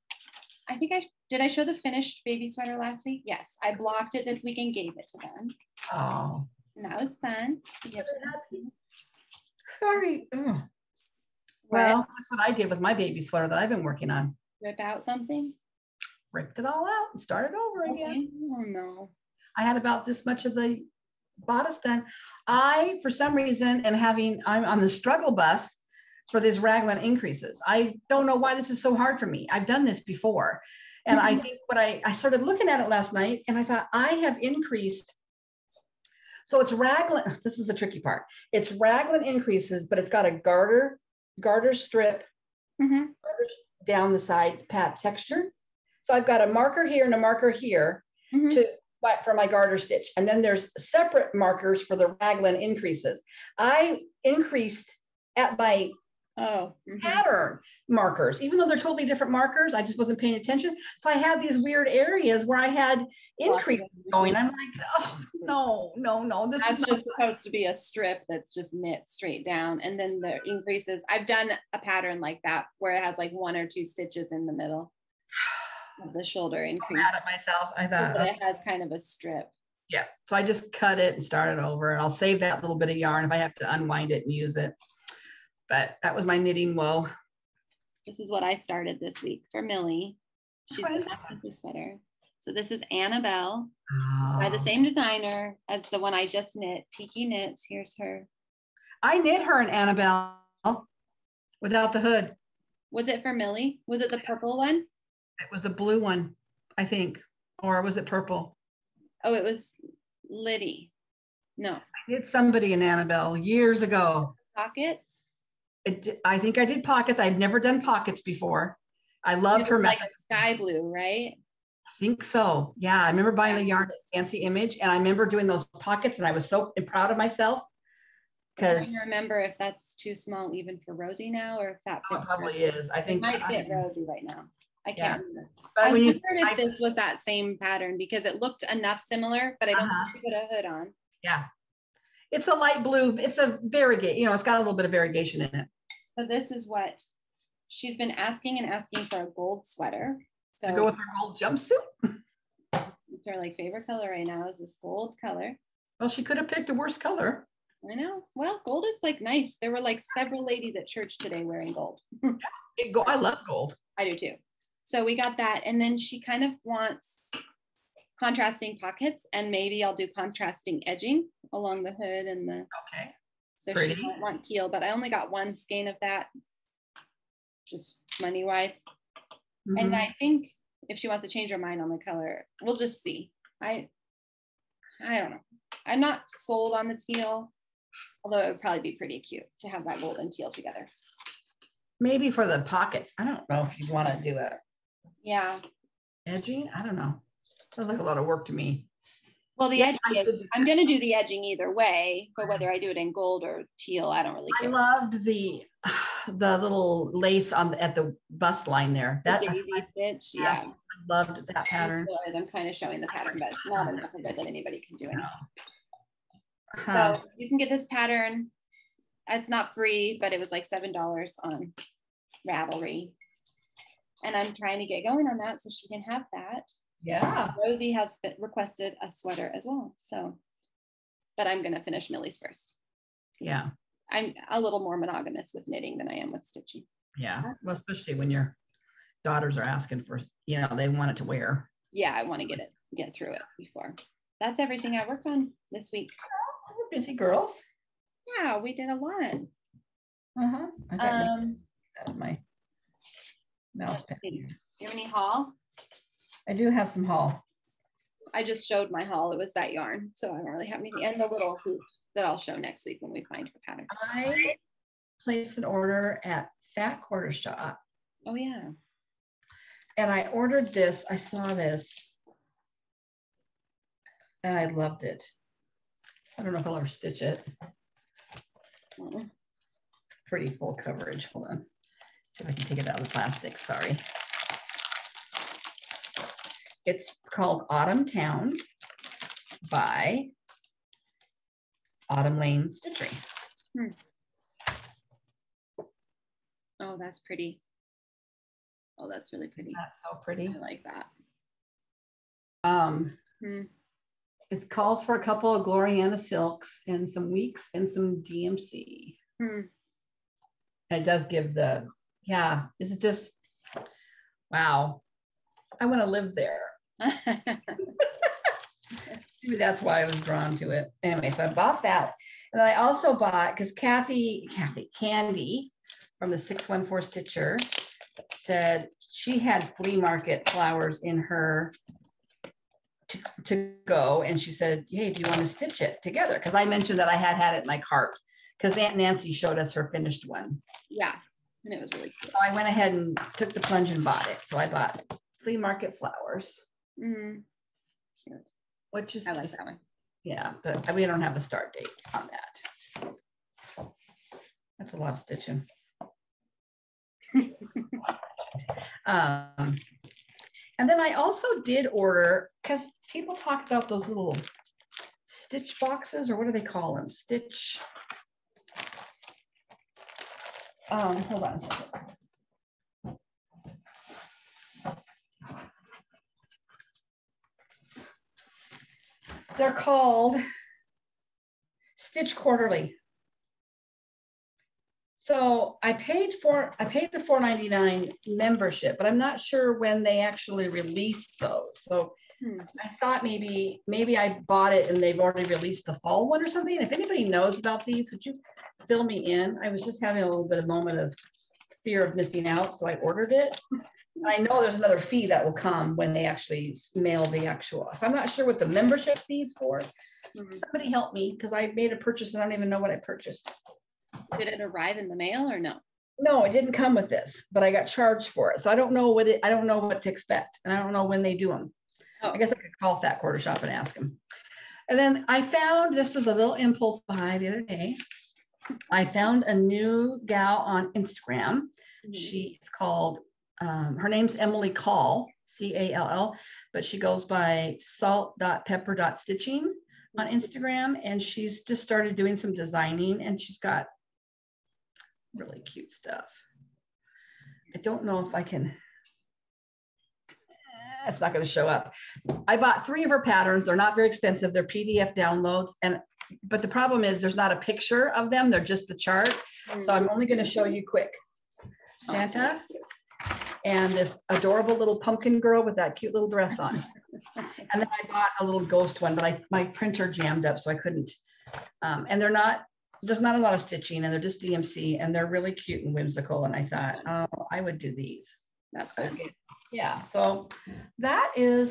S1: think I show the finished baby sweater last week? Yes, I blocked it this week and gave it to them.
S2: Oh.
S1: And that was fun.
S2: Sorry. Ugh. Well, that's what I did with my baby sweater that I've been working on.
S1: Rip out something?
S2: Ripped it all out and started over again.
S1: Oh no.
S2: I had about this much of the bodice done. I, for some reason, I'm on the struggle bus for these raglan increases. I don't know why this is so hard for me. I've done this before. And I think I started looking at it last night and I thought I have increased. So it's raglan, this is the tricky part. It's raglan increases, but it's got a garter strip down the side pad texture. So I've got a marker here and a marker here for my garter stitch. And then there's separate markers for the raglan increases. I increased at my pattern markers, even though they're totally different markers. I just wasn't paying attention. So I had these weird areas where I had increases going. I'm like, oh, no. This is
S1: just supposed to be a strip that's just knit straight down. And then the increases, I've done a pattern like that where it has like 1 or 2 stitches in the middle of the shoulder increase.
S2: I'm mad at myself. I thought
S1: so it has kind of a strip.
S2: Yeah. So I just cut it and started over, and I'll save that little bit of yarn if I have to unwind it and use it. But that was my knitting woe.
S1: This is what I started this week for Millie. She's been asking for sweater. So this is Annabelle by the same designer as the one I just knit, Tiki Knits. Here's her.
S2: I knit her an Annabelle without the hood.
S1: Was it for Millie? Was it the purple one?
S2: It was a blue one, I think. Or was it purple?
S1: Oh, it was Liddy. No.
S2: I did somebody an Annabelle years ago.
S1: Pockets?
S2: I think I did pockets. I'd never done pockets before. I loved her
S1: like a sky blue, right?
S2: I think so. Yeah, I remember buying the yarn at Fancy Image, and I remember doing those pockets, and I was so proud of myself. Because I
S1: remember if that's too small even for Rosie now, or if that fits
S2: probably is. I think
S1: it might fit Rosie right now. I can't remember.
S2: But
S1: I wondered if this was that same pattern because it looked enough similar, but I don't think she put a hood on.
S2: Yeah. It's a light blue. It's a variegation, it's got a little bit of variegation in it.
S1: So this is what she's been asking for a gold sweater. So
S2: to go with her gold jumpsuit.
S1: It's her like favorite color right now is this gold color.
S2: Well, she could have picked a worse color.
S1: I know. Well, gold is like nice. There were like several ladies at church today wearing gold.
S2: I love gold.
S1: I do too. So we got that. And then she kind of wants contrasting pockets, and maybe I'll do contrasting edging along the hood and the.
S2: Okay.
S1: So pretty. She might want teal, but I only got one skein of that, just money wise. And I think if she wants to change her mind on the color, we'll just see. I don't know. I'm not sold on the teal, although it would probably be pretty cute to have that gold and teal together.
S2: Maybe for the pockets. I don't know if you want to do it.
S1: Yeah.
S2: Edging? I don't know. Sounds like a lot of work to me.
S1: Well, the edging is, I'm going to do the edging either way, but whether I do it in gold or teal, I don't really care.
S2: I loved the little lace at the bust line there. That
S1: daisy stitch, yeah.
S2: I loved that pattern.
S1: I'm kind of showing the pattern, but not enough of it that anybody can do it. So you can get this pattern. It's not free, but it was like $7 on Ravelry. And I'm trying to get going on that so she can have that.
S2: Yeah.
S1: Rosie has requested a sweater as well. So, but I'm going to finish Millie's first.
S2: Yeah.
S1: I'm a little more monogamous with knitting than I am with stitching.
S2: Yeah. Well, especially when your daughters are asking for, they want it to wear.
S1: Yeah. I want to get through it before. That's everything I worked on this week.
S2: Oh, we're busy girls.
S1: Yeah. We did a lot.
S2: I got my mouse pad.
S1: Do you have any haul?
S2: I do have some haul.
S1: I just showed my haul. It was that yarn. So I don't really have anything. And the little hoop that I'll show next week when we find her pattern.
S2: I placed an order at Fat Quarter Shop.
S1: Oh, yeah.
S2: And I ordered this. I saw this. And I loved it. I don't know if I'll ever stitch it. Pretty full coverage. Hold on. See if I can take it out of the plastic. Sorry. It's called Autumn Town by Autumn Lane Stitchery.
S1: Oh, that's pretty. Oh, that's really pretty.
S2: That's so pretty.
S1: I like that.
S2: It calls for a couple of Gloriana silks and some weeks and some DMC. And it does give it's just, wow. I want to live there. Maybe that's why I was drawn to it. Anyway, so I bought that. And I also bought, because Candy from the 614 Stitcher said she had flea market flowers in her to go. And she said, hey, do you want to stitch it together? Because I mentioned that I had it in my cart because Aunt Nancy showed us her finished one.
S1: Yeah, and it was really cool.
S2: So I went ahead and took the plunge and bought it. So I bought flea market flowers.
S1: Cute.
S2: Which is
S1: I like that one.
S2: Yeah, but we don't have a start date on that. That's a lot of stitching. And then I also did order, because people talk about those little stitch boxes, or what do they call them? Stitch. Hold on a second. They're called Stitch Quarterly. So I paid the $4.99 membership, but I'm not sure when they actually released those. So I thought maybe I bought it and they've already released the fall one or something. If anybody knows about these, would you fill me in? I was just having a little bit of moment of fear of missing out, so I ordered it. I know there's another fee that will come when they actually mail the actual. So I'm not sure what the membership fee's for. Somebody help me, because I made a purchase and I don't even know what I purchased.
S1: Did it arrive in the mail or no?
S2: No, it didn't come with this, but I got charged for it. So I don't know what to expect, and I don't know when they do them. I guess I could call Fat Quarter Shop and ask them. And then I found, this was a little impulse buy the other day. I found a new gal on Instagram. She's called, her name's Emily Call, C-A-L-L, but she goes by salt.pepper.stitching on Instagram. And she's just started doing some designing, and she's got really cute stuff. I don't know if I can, it's not going to show up. I bought 3 of her patterns. They're not very expensive. They're PDF downloads. But the problem is there's not a picture of them. They're just the chart. So I'm only going to show you quick. Santa and this adorable little pumpkin girl with that cute little dress on. And then I bought a little ghost one, but my printer jammed up, so I couldn't. And there's not a lot of stitching, and they're just DMC, and they're really cute and whimsical. And I thought, oh, I would do these.
S1: That's fun.
S2: Okay. Yeah. So that's all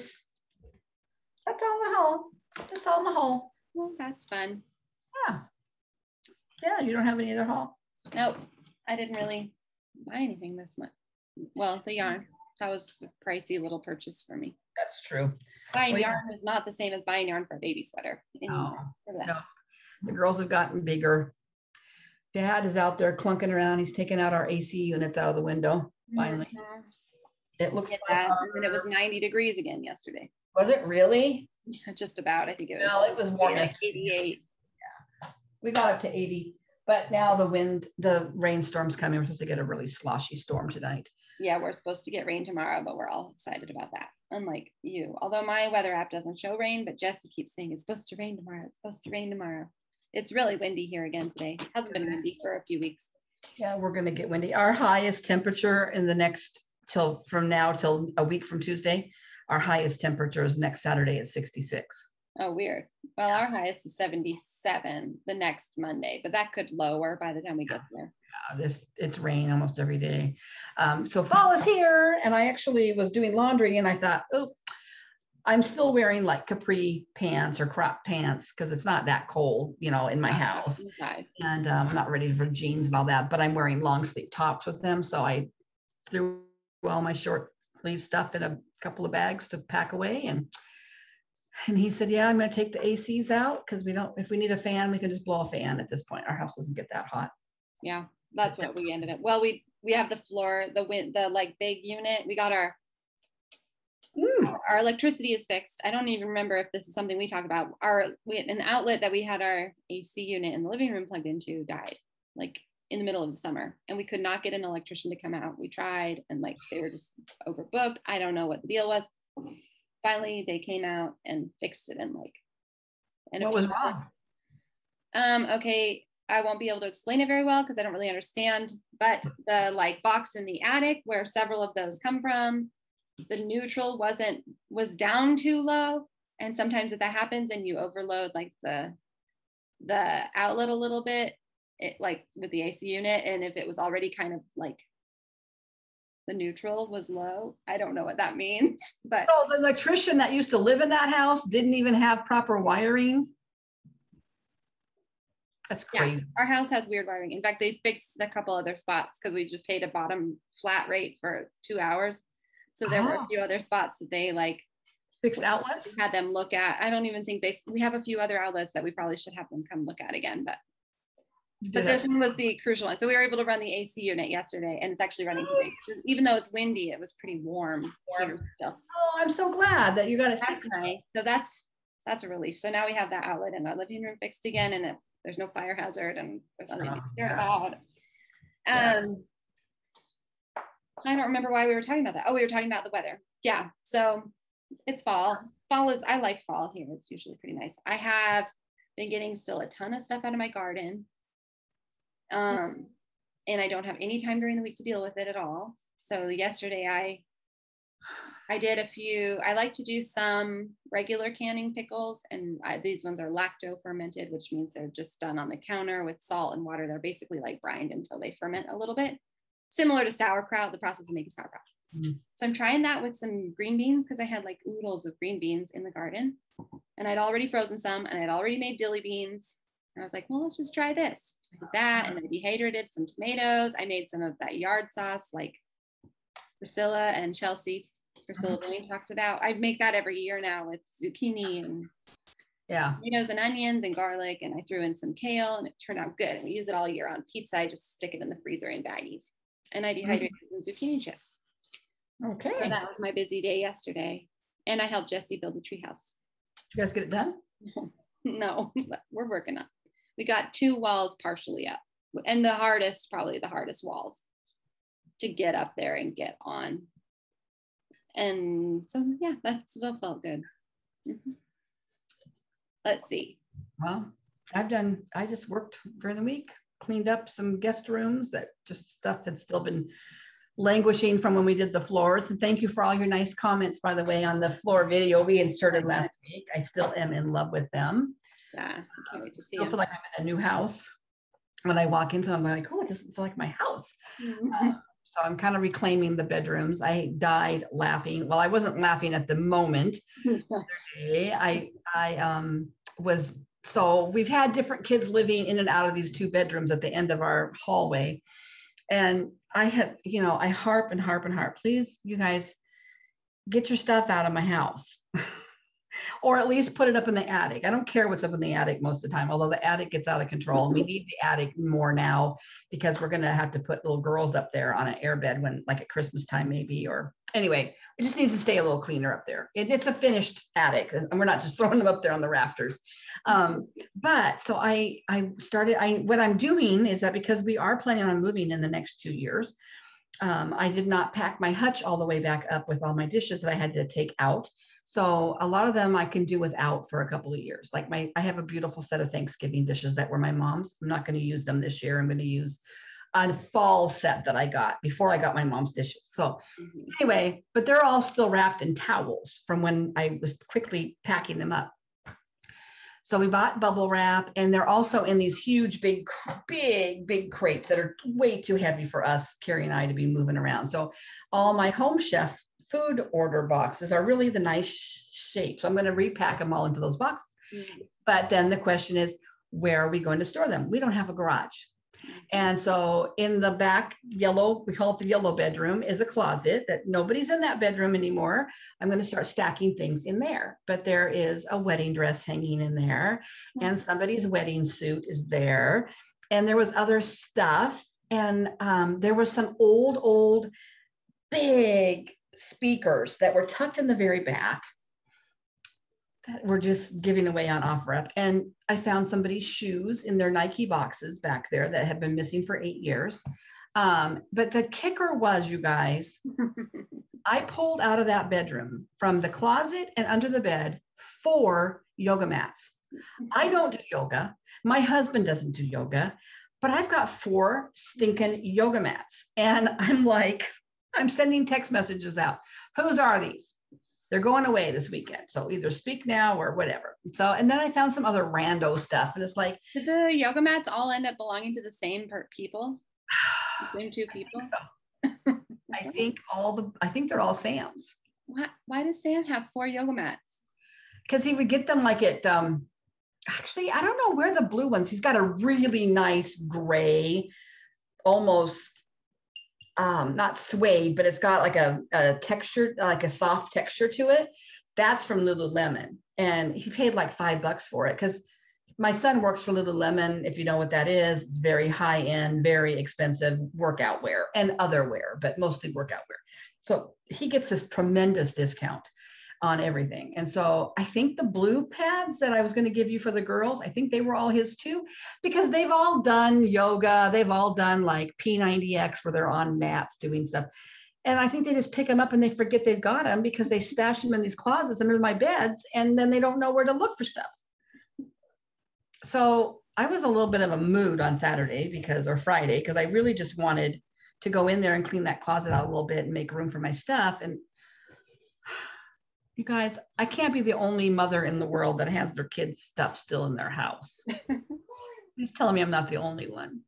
S2: in the haul. That's all in the haul.
S1: Well, that's fun.
S2: Yeah. Yeah. You don't have any other haul?
S1: Nope. I didn't really buy anything this month. Well, the yarn. That was a pricey little purchase for me.
S2: That's true.
S1: Buying yarn is not the same as buying yarn for a baby sweater.
S2: No. The girls have gotten bigger. Dad is out there clunking around. He's taking out our AC units out of the window. Finally. It looks like
S1: that. And then it was 90 degrees again yesterday.
S2: Was it really?
S1: Yeah, just about. I think it was.
S2: No, it was warm.
S1: Like 88.
S2: Yeah. We got up to 80. But now the rainstorm's coming. We're supposed to get a really sloshy storm tonight.
S1: Yeah, we're supposed to get rain tomorrow, but we're all excited about that. Unlike you. Although my weather app doesn't show rain, but Jesse keeps saying it's supposed to rain tomorrow. It's supposed to rain tomorrow. It's really windy here again today. It hasn't been windy for a few weeks.
S2: Yeah, we're going to get windy. Our highest temperature in the next from now till a week from Tuesday, our highest temperature is next Saturday at 66.
S1: Oh, weird. Well, our highest is 77 the next Monday, but that could lower by the time we get there. Yeah,
S2: it's rain almost every day. So fall is here, and I actually was doing laundry, and I thought, oh, I'm still wearing like capri pants or crop pants because it's not that cold, in my house.
S1: Inside.
S2: And I'm not ready for jeans and all that, but I'm wearing long sleeve tops with them. So I threw all my short sleeve stuff in a couple of bags to pack away. And he said, yeah, I'm going to take the ACs out because if we need a fan, we can just blow a fan at this point. Our house doesn't get that hot.
S1: Yeah, that's what we ended up. Well, we have the floor, the like big unit. We got our electricity is fixed. I don't even remember if this is something we talked about. An outlet that we had our AC unit in the living room plugged into died like in the middle of the summer, and we could not get an electrician to come out. We tried, and like they were just overbooked. I don't know what the deal was. Finally, they came out and fixed it, and
S2: what was wrong?
S1: Okay, I won't be able to explain it very well because I don't really understand. But the box in the attic where several of those come from, the neutral was down too low, and sometimes if that happens and you overload the outlet a little bit, it with the AC unit, and if it was already kind of the neutral was low, I don't know what that means. But
S2: so the electrician that used to live in that house didn't even have proper wiring. That's crazy.
S1: Yeah, our house has weird wiring. In fact, they fixed a couple other spots because we just paid a bottom flat rate for 2 hours. So there were a few other spots that they
S2: fixed outlets.
S1: We had them look at. I don't even think we have a few other outlets that we probably should have them come look at again, but But this one was the crucial one. So we were able to run the AC unit yesterday, and it's actually running today. Even though it's windy, it was pretty warm here still.
S2: Oh, I'm so glad that you got it fixed.
S1: Nice. So that's a relief. So now we have that outlet in our living room fixed again, and there's no fire hazard, and there's nothing to be scared about. I don't remember why we were talking about that. Oh, we were talking about the weather. Yeah. So it's fall. I like fall here. It's usually pretty nice. I have been getting still a ton of stuff out of my garden. And I don't have any time during the week to deal with it at all. So yesterday I did a few. I like to do some regular canning pickles, and these ones are lacto fermented, which means they're just done on the counter with salt and water. They're basically like brined until they ferment a little bit, similar to sauerkraut, the process of making sauerkraut. So I'm trying that with some green beans, because I had like oodles of green beans in the garden, and I'd already frozen some, and I'd already made dilly beans. And I was like, well, let's just try this. So I did that, and I dehydrated some tomatoes. I made some of that yard sauce, like Priscilla and Chelsea. Priscilla Billing talks about. I make that every year now with zucchini and tomatoes and onions and garlic, and I threw in some kale, and it turned out good. And we use it all year on pizza. I just stick it in the freezer in baggies, and I dehydrated some zucchini chips.
S2: Okay.
S1: So that was my busy day yesterday, and I helped Jesse build the treehouse.
S2: Did you guys get it done?
S1: No, we're working on. We got 2 walls partially up, and probably the hardest walls to get up there and get on. And so, yeah, that still felt good. Let's see.
S2: Well, I just worked during the week, cleaned up some guest rooms, that just stuff had still been languishing from when we did the floors. And thank you for all your nice comments, by the way, on the floor video we inserted last week. I still am in love with them.
S1: Yeah, I can't wait to see
S2: I feel like I'm in a new house. When I walk into them, I'm like, oh, it doesn't feel like my house. So I'm kind of reclaiming the bedrooms. I died laughing. Well, I wasn't laughing at the moment. So we've had different kids living in and out of these 2 bedrooms at the end of our hallway. And I harp and harp and harp. Please, you guys, get your stuff out of my house. Or at least put it up in the attic. I don't care what's up in the attic most of the time, although the attic gets out of control. We need the attic more now, because we're going to have to put little girls up there on an airbed when, like at Christmas time maybe, or anyway, it just needs to stay a little cleaner up there. It's a finished attic, and we're not just throwing them up there on the rafters. But so what I'm doing is that, because we are planning on moving in the next 2 years, I did not pack my hutch all the way back up with all my dishes that I had to take out. So a lot of them I can do without for a couple of years. Like I have a beautiful set of Thanksgiving dishes that were my mom's. I'm not going to use them this year. I'm going to use a fall set that I got before I got my mom's dishes. So anyway, but they're all still wrapped in towels from when I was quickly packing them up. So we bought bubble wrap, and they're also in these huge, big crates that are way too heavy for us, Carrie and I, to be moving around. So all my Home Chef food order boxes are really the nice shape. So I'm going to repack them all into those boxes. But then the question is, where are we going to store them? We don't have a garage. And so in the back yellow, we call it the yellow bedroom, is a closet that nobody's in that bedroom anymore. I'm going to start stacking things in there, but there is a wedding dress hanging in there, and somebody's wedding suit is there. And there was other stuff. And there was some old, big speakers that were tucked in the very back that were just giving away on OfferUp. And I found somebody's shoes in their Nike boxes back there that had been missing for 8 years. But the kicker was, you guys, I pulled out of that bedroom from the closet and under the bed 4 yoga mats. I don't do yoga. My husband doesn't do yoga, but I've got 4 stinking yoga mats. And I'm like, I'm sending text messages out. Whose are these? They're going away this weekend. So either speak now or whatever. So, and then I found some other rando stuff, and it's like,
S1: did the yoga mats all end up belonging to the same people? The same 2 people?
S2: I think they're all Sam's.
S1: Why does Sam have 4 yoga mats?
S2: Because he would get them like at, actually, I don't know where the blue ones, he's got a really nice gray, almost, not suede, but it's got like a texture, like a soft texture to it. That's from Lululemon. And he paid like $5 for it, because my son works for Lululemon. If you know what that is, it's very high end, very expensive workout wear and other wear, but mostly workout wear. So he gets this tremendous discount on everything. And so I think the blue pads that I was going to give you for the girls, I think they were all his too, because they've all done yoga. They've all done like P90X where they're on mats doing stuff. And I think they just pick them up and they forget they've got them because they stash them in these closets under my beds. And then they don't know where to look for stuff. So I was a little bit of a mood on Saturday or Friday, because I really just wanted to go in there and clean that closet out a little bit and make room for my stuff. And you guys, I can't be the only mother in the world that has their kids' stuff still in their house. He's telling me I'm not the only one.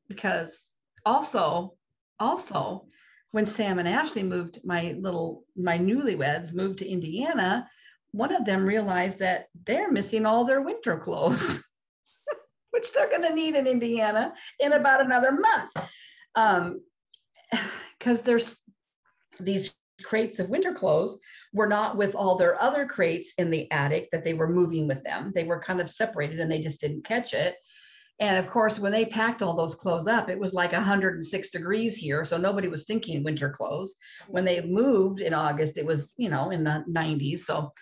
S2: Because also, when Sam and Ashley moved, my newlyweds moved to Indiana, one of them realized that they're missing all their winter clothes, which they're going to need in Indiana in about another month. Because there's these crates of winter clothes were not with all their other crates in the attic that they were moving with them. They were kind of separated and they just didn't catch it. And of course, when they packed all those clothes up, it was like 106 degrees here. So nobody was thinking winter clothes. When they moved in August, it was, in the 90s. So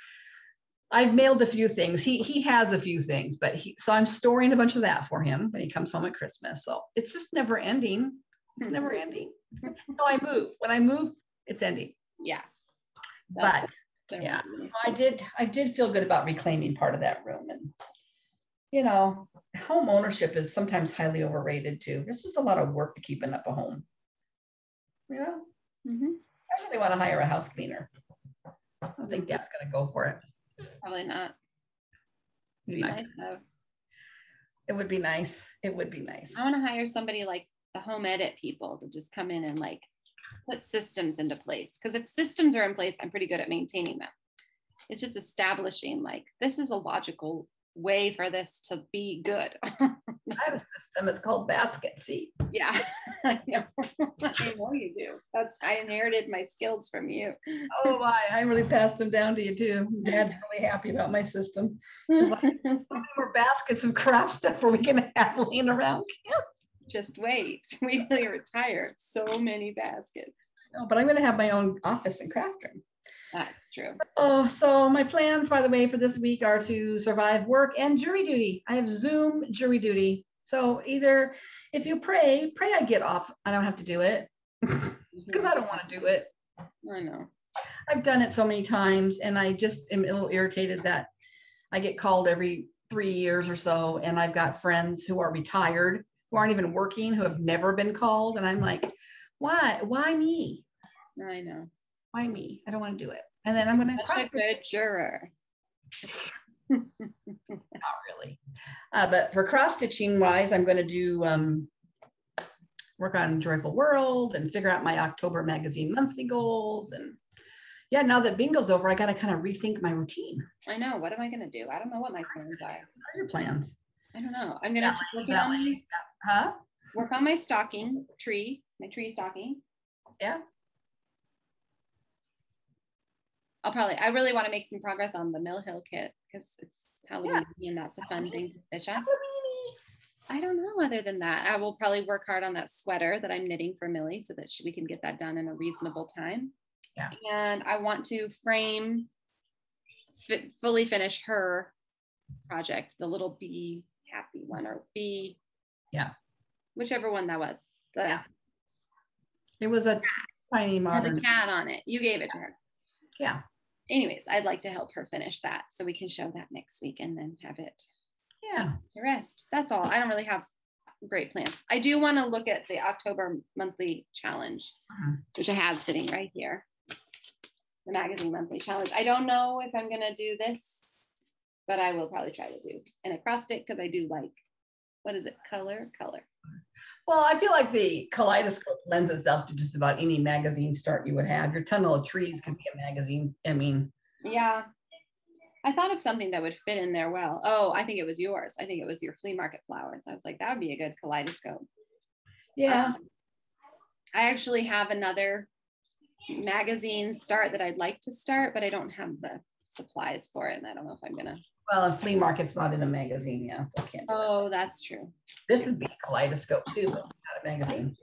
S2: I've mailed a few things. He has a few things, so I'm storing a bunch of that for him when he comes home at Christmas. So it's just never ending. It's never ending. So I move. When I move, it's ending.
S1: Yeah.
S2: But yeah, I did feel good about reclaiming part of that room. And, home ownership is sometimes highly overrated too. There's just a lot of work to keeping up a home.
S1: Mm-hmm.
S2: I really want to hire a house cleaner. I don't think Dad's going to go for it.
S1: Probably not.
S2: Maybe not. It would be nice. It would be nice.
S1: I want to hire somebody like the home edit people to just come in and like put systems into place. Because if systems are in place, I'm pretty good at maintaining them. It's just establishing like, this is a logical way for this to be good.
S2: I have a system. It's called basket. See?
S1: Yeah, I know. I know you do. I inherited my skills from you.
S2: Oh, I really passed them down to you too. Dad's really happy about my system. Like, how many more baskets of craft stuff are we gonna have laying around?
S1: Just wait till you retire. So many baskets.
S2: No, but I'm gonna have my own office and craft room.
S1: That's true.
S2: Oh, so my plans, by the way, for this week are to survive work and jury duty. I have Zoom jury duty. So either if you pray I get off. I don't have to do it because I don't want to do it.
S1: I know.
S2: I've done it so many times and I just am a little irritated that I get called every 3 years or so. And I've got friends who are retired, who aren't even working, who have never been called. And I'm like, why? Why me?
S1: I know.
S2: Why me? I don't want to do it. And then I'm going to
S1: such a good juror.
S2: Not really. But for cross stitching wise, I'm going to do work on Joyful World and figure out my October magazine monthly goals. And yeah, now that bingo's over, I got to kind of rethink my routine.
S1: I know. What am I going to do? I don't know what my plans are.
S2: What are your plans?
S1: I don't know. I'm going to work on my stocking tree, my tree stocking.
S2: Yeah.
S1: I really want to make some progress on the Mill Hill kit because it's Halloween and that's a fun thing to stitch on. I don't know. Other than that, I will probably work hard on that sweater that I'm knitting for Millie so that we can get that done in a reasonable time.
S2: Yeah.
S1: And I want to fully finish her project, the little bee happy one or bee.
S2: Yeah.
S1: Whichever one that was.
S2: It was a tiny modern.
S1: Has a cat on it. You gave it to her.
S2: Yeah.
S1: Anyways, I'd like to help her finish that so we can show that next week and then have it.
S2: Yeah.
S1: The rest. That's all. I don't really have great plans. I do want to look at the October monthly challenge, which I have sitting right here. The magazine monthly challenge. I don't know if I'm going to do this, but I will probably try to do an acrostic because I do like, what is it? Color.
S2: Well, I feel like the kaleidoscope lends itself to just about any magazine start you would have. Your Tunnel of Trees can be a magazine. I mean.
S1: Yeah. I thought of something that would fit in there well. Oh, I think it was yours. I think it was your flea market flowers. I was like, that would be a good kaleidoscope.
S2: Yeah.
S1: I actually have another magazine start that I'd like to start, but I don't have the supplies for it. And I don't know if I'm going to
S2: Well, a flea market's not in a magazine, yeah, so I can't.
S1: Oh, that's true.
S2: This would be a kaleidoscope too, but not a magazine.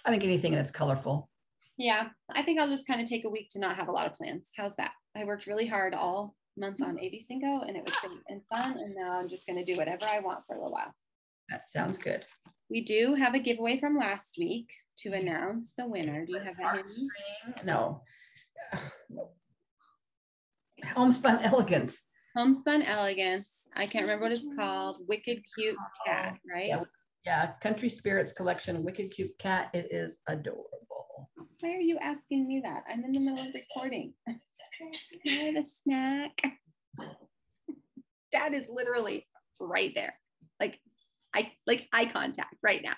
S2: I think anything that's colorful.
S1: Yeah, I think I'll just kind of take a week to not have a lot of plans. How's that? I worked really hard all month on ABCingo and it was great and fun. And now I'm just going to do whatever I want for a little while.
S2: That sounds good.
S1: We do have a giveaway from last week to announce the winner. Do you have that handy?
S2: No. Homespun Elegance.
S1: Homespun Elegance. I can't remember what it's called. Wicked Cute Cat, right?
S2: Yeah, Country Spirits Collection, Wicked Cute Cat. It is adorable.
S1: Why are you asking me that? I'm in the middle of recording. Can I have a snack? Dad is literally right there. Like eye contact right now.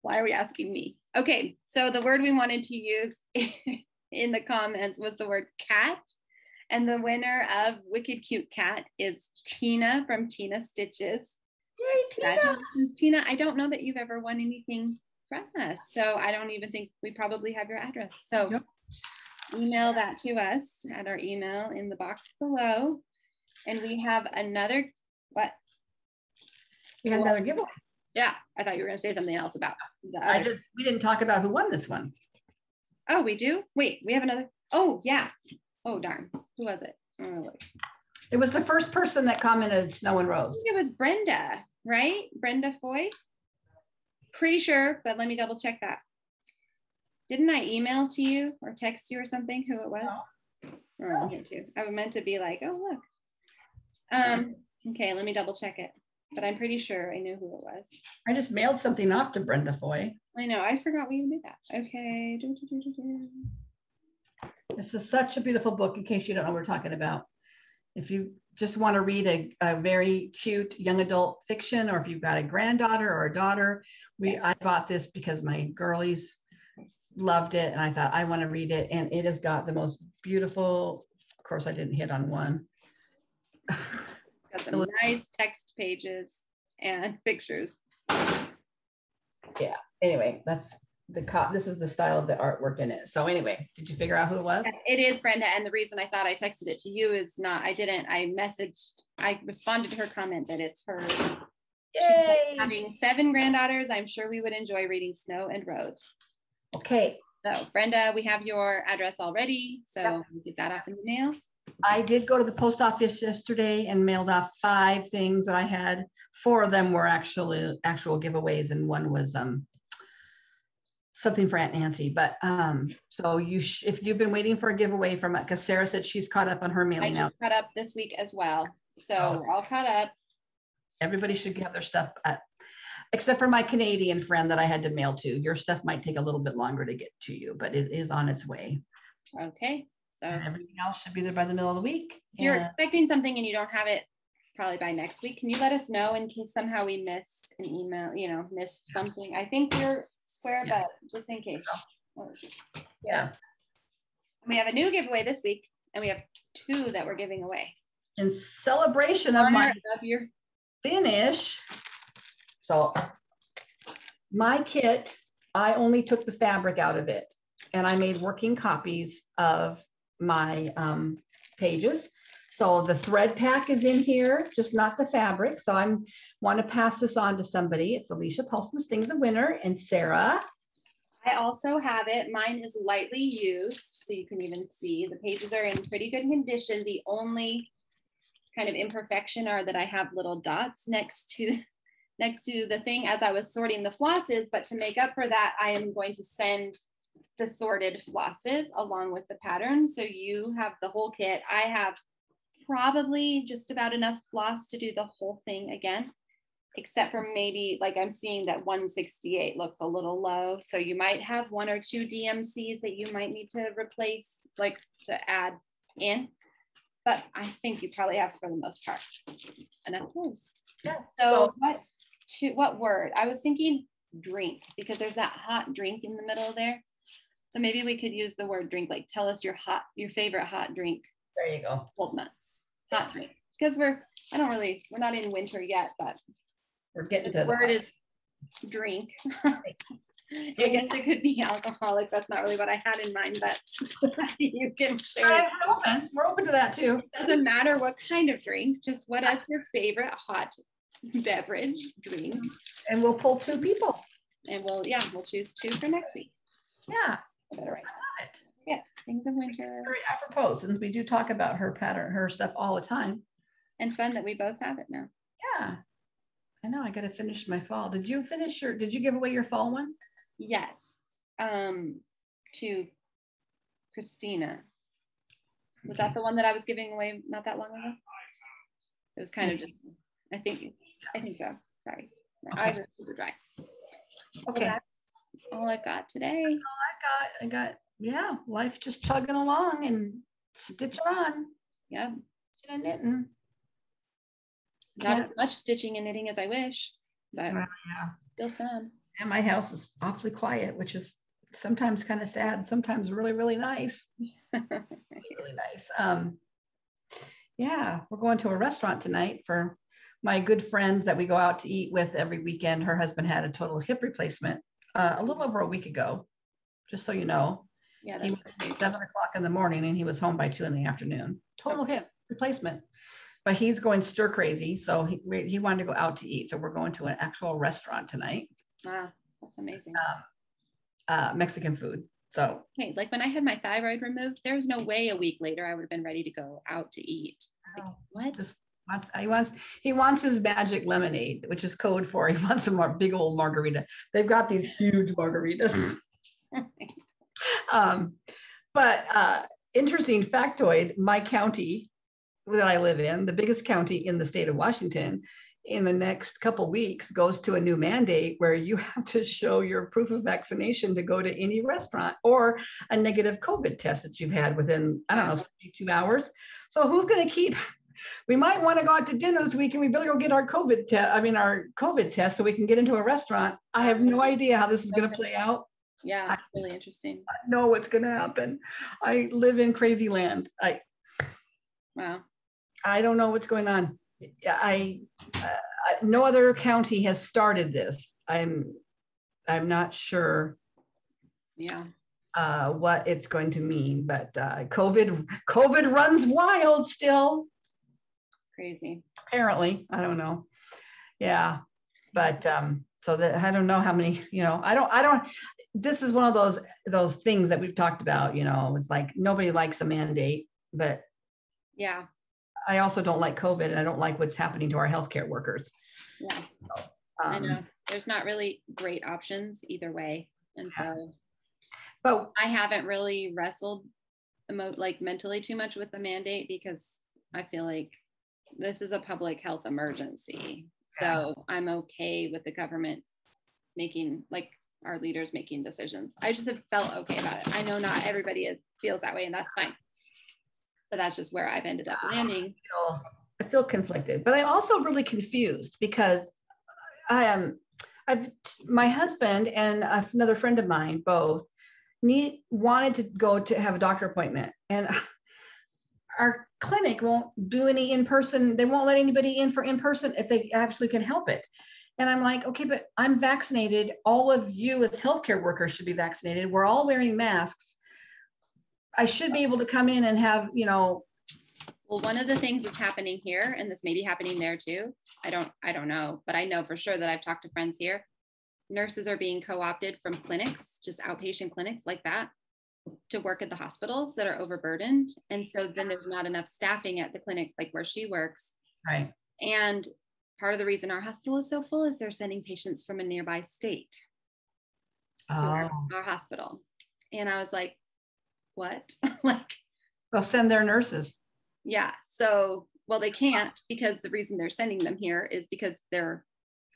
S1: Why are we asking me? Okay, so the word we wanted to use in the comments was the word cat. And the winner of Wicked Cute Cat is Tina from Tina Stitches. Yay, Tina! Tina, I don't know that you've ever won anything from us. So I don't even think we probably have your address. So yep. Email that to us at our email in the box below. And we have another, what?
S2: We have another giveaway.
S1: Yeah, I thought you were going to say something else about
S2: we didn't talk about who won this one.
S1: Oh, we do? Wait, we have another. Oh, yeah. Oh, darn. Who was it? Oh,
S2: it was the first person that commented Snow and Rose.
S1: I think it was Brenda, right? Brenda Foy? Pretty sure, but let me double check that. Didn't I email to you or text you or something who it was? No. Oh, I meant to be like, oh, look. Okay, let me double check it. But I'm pretty sure I knew who it was.
S2: I just mailed something off to Brenda Foy.
S1: I know, I forgot we even did that. Okay.
S2: This is such a beautiful book, in case you don't know what we're talking about. If you just want to read a very cute young adult fiction, or if you've got a granddaughter or a daughter, I bought this because my girlies loved it, and I thought I want to read it, and it has got the most beautiful, of course I didn't hit on one.
S1: Got some nice text pages and pictures.
S2: Yeah, anyway, this is the style of the artwork in it. So anyway, did you figure out who it was?
S1: Yes, it is Brenda. And the reason I thought I texted it to you is I responded to her comment that it's her.
S2: Yay!
S1: Having 7 granddaughters, I'm sure we would enjoy reading Snow and Rose.
S2: Okay.
S1: So Brenda, we have your address already. So we'll get that off in the mail.
S2: I did go to the post office yesterday and mailed off 5 things that I had. 4 of them were actual giveaways, and one was something for Aunt Nancy. But so if you've been waiting for a giveaway from it, because Sarah said she's caught up on her mailing.
S1: I just caught up this week as well. So we're all caught up.
S2: Everybody should have their stuff except for my Canadian friend that I had to mail to. Your stuff might take a little bit longer to get to you, but it is on its way.
S1: Okay. So
S2: and everything else should be there by the middle of the week.
S1: If you're expecting something and you don't have it probably by next week, can you let us know in case somehow we missed an email, missed something? I think we're square, but just in case.
S2: Yeah.
S1: We have a new giveaway this week, and we have 2 that we're giving away.
S2: In celebration of your finish. So my kit, I only took the fabric out of it, and I made working copies of my pages. So the thread pack is in here, just not the fabric. So I want to pass this on to somebody. It's Alicia Paulson Sting's the winner, and Sarah.
S1: I also have it. Mine is lightly used, so you can even see the pages are in pretty good condition. The only kind of imperfection are that I have little dots next to the thing as I was sorting the flosses. But to make up for that, I am going to send the sorted flosses along with the pattern. So you have the whole kit. I have probably just about enough floss to do the whole thing again, except for maybe, like, I'm seeing that 168 looks a little low. So you might have 1 or 2 DMCs that you might need to replace, like to add in. But I think you probably have, for the most part, enough clothes.
S2: Yeah.
S1: So what word? I was thinking drink, because there's that hot drink in the middle there. So maybe we could use the word drink, like tell us your favorite hot drink.
S2: There you go.
S1: Cold months. Hot drink. Because we're not in winter yet, but
S2: we're getting to
S1: the word is drink. I guess it could be alcoholic. That's not really what I had in mind, but you can share.
S2: We're open to that too.
S1: It doesn't matter what kind of drink, just what is your favorite hot beverage drink.
S2: And we'll pull 2 people.
S1: And we'll choose 2 for next week.
S2: Yeah.
S1: I better write it. Yeah, things of winter.
S2: Very apropos, since we do talk about her pattern, her stuff all the time.
S1: And fun that we both have it now.
S2: Yeah. I know, I got to finish my fall. Did you give away your fall one?
S1: Yes. To Christina. Was that the one that I was giving away not that long ago? It was kind of just, I think so. Sorry. My eyes are super dry.
S2: Okay.
S1: Well, that's all I've got today.
S2: I got, life just chugging along and stitching on.
S1: Yeah.
S2: And knitting.
S1: Not as much stitching and knitting as I wish, but still some.
S2: And my house is awfully quiet, which is sometimes kind of sad, sometimes really, really nice. Really nice. We're going to a restaurant tonight for my good friends that we go out to eat with every weekend. Her husband had a total hip replacement a little over a week ago, just so you know.
S1: Yeah,
S2: he was at 7 o'clock in the morning and he was home by 2 in the afternoon. Total hip replacement. But he's going stir crazy, so he wanted to go out to eat. So we're going to an actual restaurant tonight.
S1: Wow, that's amazing.
S2: Mexican food. So
S1: hey, like when I had my thyroid removed, there was no way a week later I would have been ready to go out to eat. Like, what?
S2: He wants his magic lemonade, which is code for he wants a big old margarita. They've got these huge margaritas. But interesting factoid: my county that I live in, the biggest county in the state of Washington, in the next couple weeks goes to a new mandate where you have to show your proof of vaccination to go to any restaurant or a negative COVID test that you've had within, 72 hours. So who's going to keep, we might want to go out to dinner this week and we better go get our COVID test so we can get into a restaurant. I have no idea how this is going to play out.
S1: Yeah, really interesting.
S2: I know what's going to happen. I live in crazy land.
S1: Wow.
S2: I don't know what's going on. No other county has started this. I'm not sure.
S1: Yeah.
S2: What it's going to mean, but COVID runs wild still.
S1: Crazy.
S2: Apparently, I don't know. Yeah, but so that I don't know how many. I don't. This is one of those things that we've talked about. It's like nobody likes a mandate, but
S1: yeah.
S2: I also don't like COVID and I don't like what's happening to our healthcare workers.
S1: Yeah. I know. There's not really great options either way. And so but I haven't really wrestled mentally too much with the mandate because I feel like this is a public health emergency. So I'm okay with the government making, our leaders making decisions. I just have felt okay about it. I know not everybody feels that way and that's fine. But that's just where I've ended up landing.
S2: I feel conflicted, but I'm also really confused because my husband and another friend of mine both wanted to go to have a doctor appointment, and our clinic won't do any in-person. They won't let anybody in for in-person if they actually can help it. And I'm like, okay, but I'm vaccinated. All of you as healthcare workers should be vaccinated. We're all wearing masks. I should be able to come in and have, Well,
S1: one of the things that's happening here, and this may be happening there too, I don't know, but I know for sure that I've talked to friends here. Nurses are being co-opted from clinics, just outpatient clinics like that, to work at the hospitals that are overburdened. And so then there's not enough staffing at the clinic, like where she works.
S2: Right.
S1: And part of the reason our hospital is so full is they're sending patients from a nearby state to our hospital. And I was like, what?
S2: They'll send their nurses.
S1: Yeah. So, well, they can't because the reason they're sending them here is because they're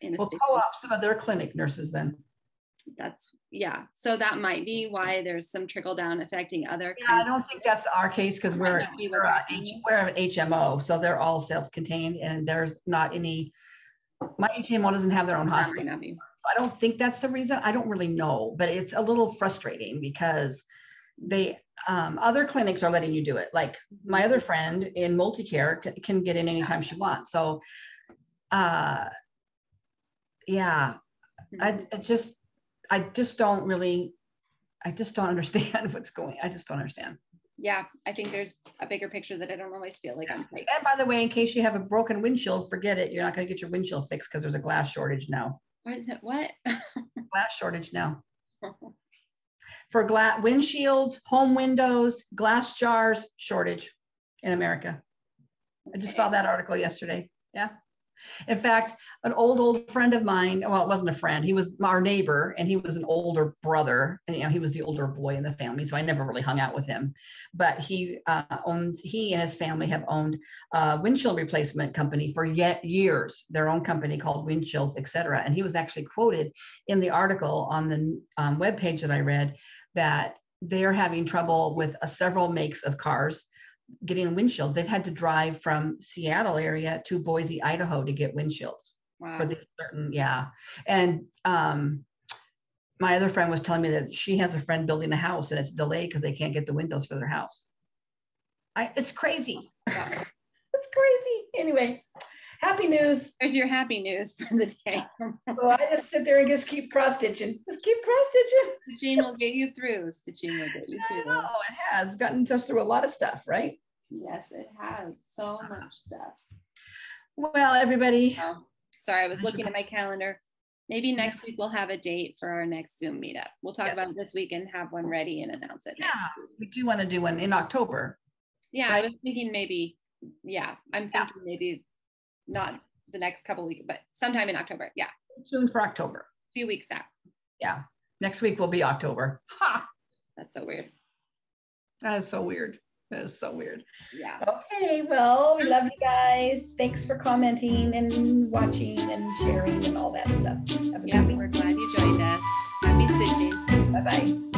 S1: in a state.
S2: Co-op some of their clinic nurses then.
S1: So that might be why there's some trickle down affecting other.
S2: I don't think that's our case because we're an HMO, so they're all self-contained and there's not any. My HMO doesn't have their own hospital. So I don't think that's the reason. I don't really know, but it's a little frustrating because other clinics are letting you do it. Like my other friend in multi-care can get in anytime she wants. So, I just don't understand what's going. I just don't understand.
S1: Yeah, I think there's a bigger picture that I don't always feel like I'm like.
S2: And by the way, in case you have a broken windshield, forget it. You're not going to get your windshield fixed because there's a glass shortage now.
S1: What?
S2: Glass shortage now. For glass windshields, home windows, glass jars, shortage in America. I just saw that article yesterday. Yeah. In fact, an old friend of mine, well, it wasn't a friend, he was our neighbor, and he was an older brother, and he was the older boy in the family, so I never really hung out with him. But he and his family have owned a windshield replacement company for years, their own company called Windshields, etc. And he was actually quoted in the article on the webpage that I read that they're having trouble with several makes of cars getting windshields. They've had to drive from Seattle area to Boise, Idaho to get windshields.
S1: Wow.
S2: For these certain, yeah. And my other friend was telling me that she has a friend building a house and it's delayed because they can't get the windows for their house. It's crazy. Wow. It's crazy. Anyway, happy news.
S1: There's your happy news for the day.
S2: So I just sit there and just keep cross stitching.
S1: Stitching will get you through. Stitching will get you through.
S2: Oh, it has gotten us through a lot of stuff, right?
S1: Yes, it has. So much stuff.
S2: Well, everybody.
S1: Oh, sorry, I was looking at my calendar. Maybe next week we'll have a date for our next Zoom meetup. We'll talk about it this week and have one ready and announce it.
S2: Yeah, we do want to do one in October.
S1: Yeah,
S2: right?
S1: I was thinking maybe, I'm thinking maybe not the next couple weeks, but sometime in October. Yeah.
S2: Soon for October.
S1: A few weeks out.
S2: Yeah. Next week will be October. Ha!
S1: That's so weird.
S2: That is so weird. That is so weird.
S1: Yeah.
S2: Okay. Well, we love you guys. Thanks for commenting and watching and sharing and all that stuff.
S1: Yeah, we're glad you joined us. Happy stitching.
S2: Bye-bye.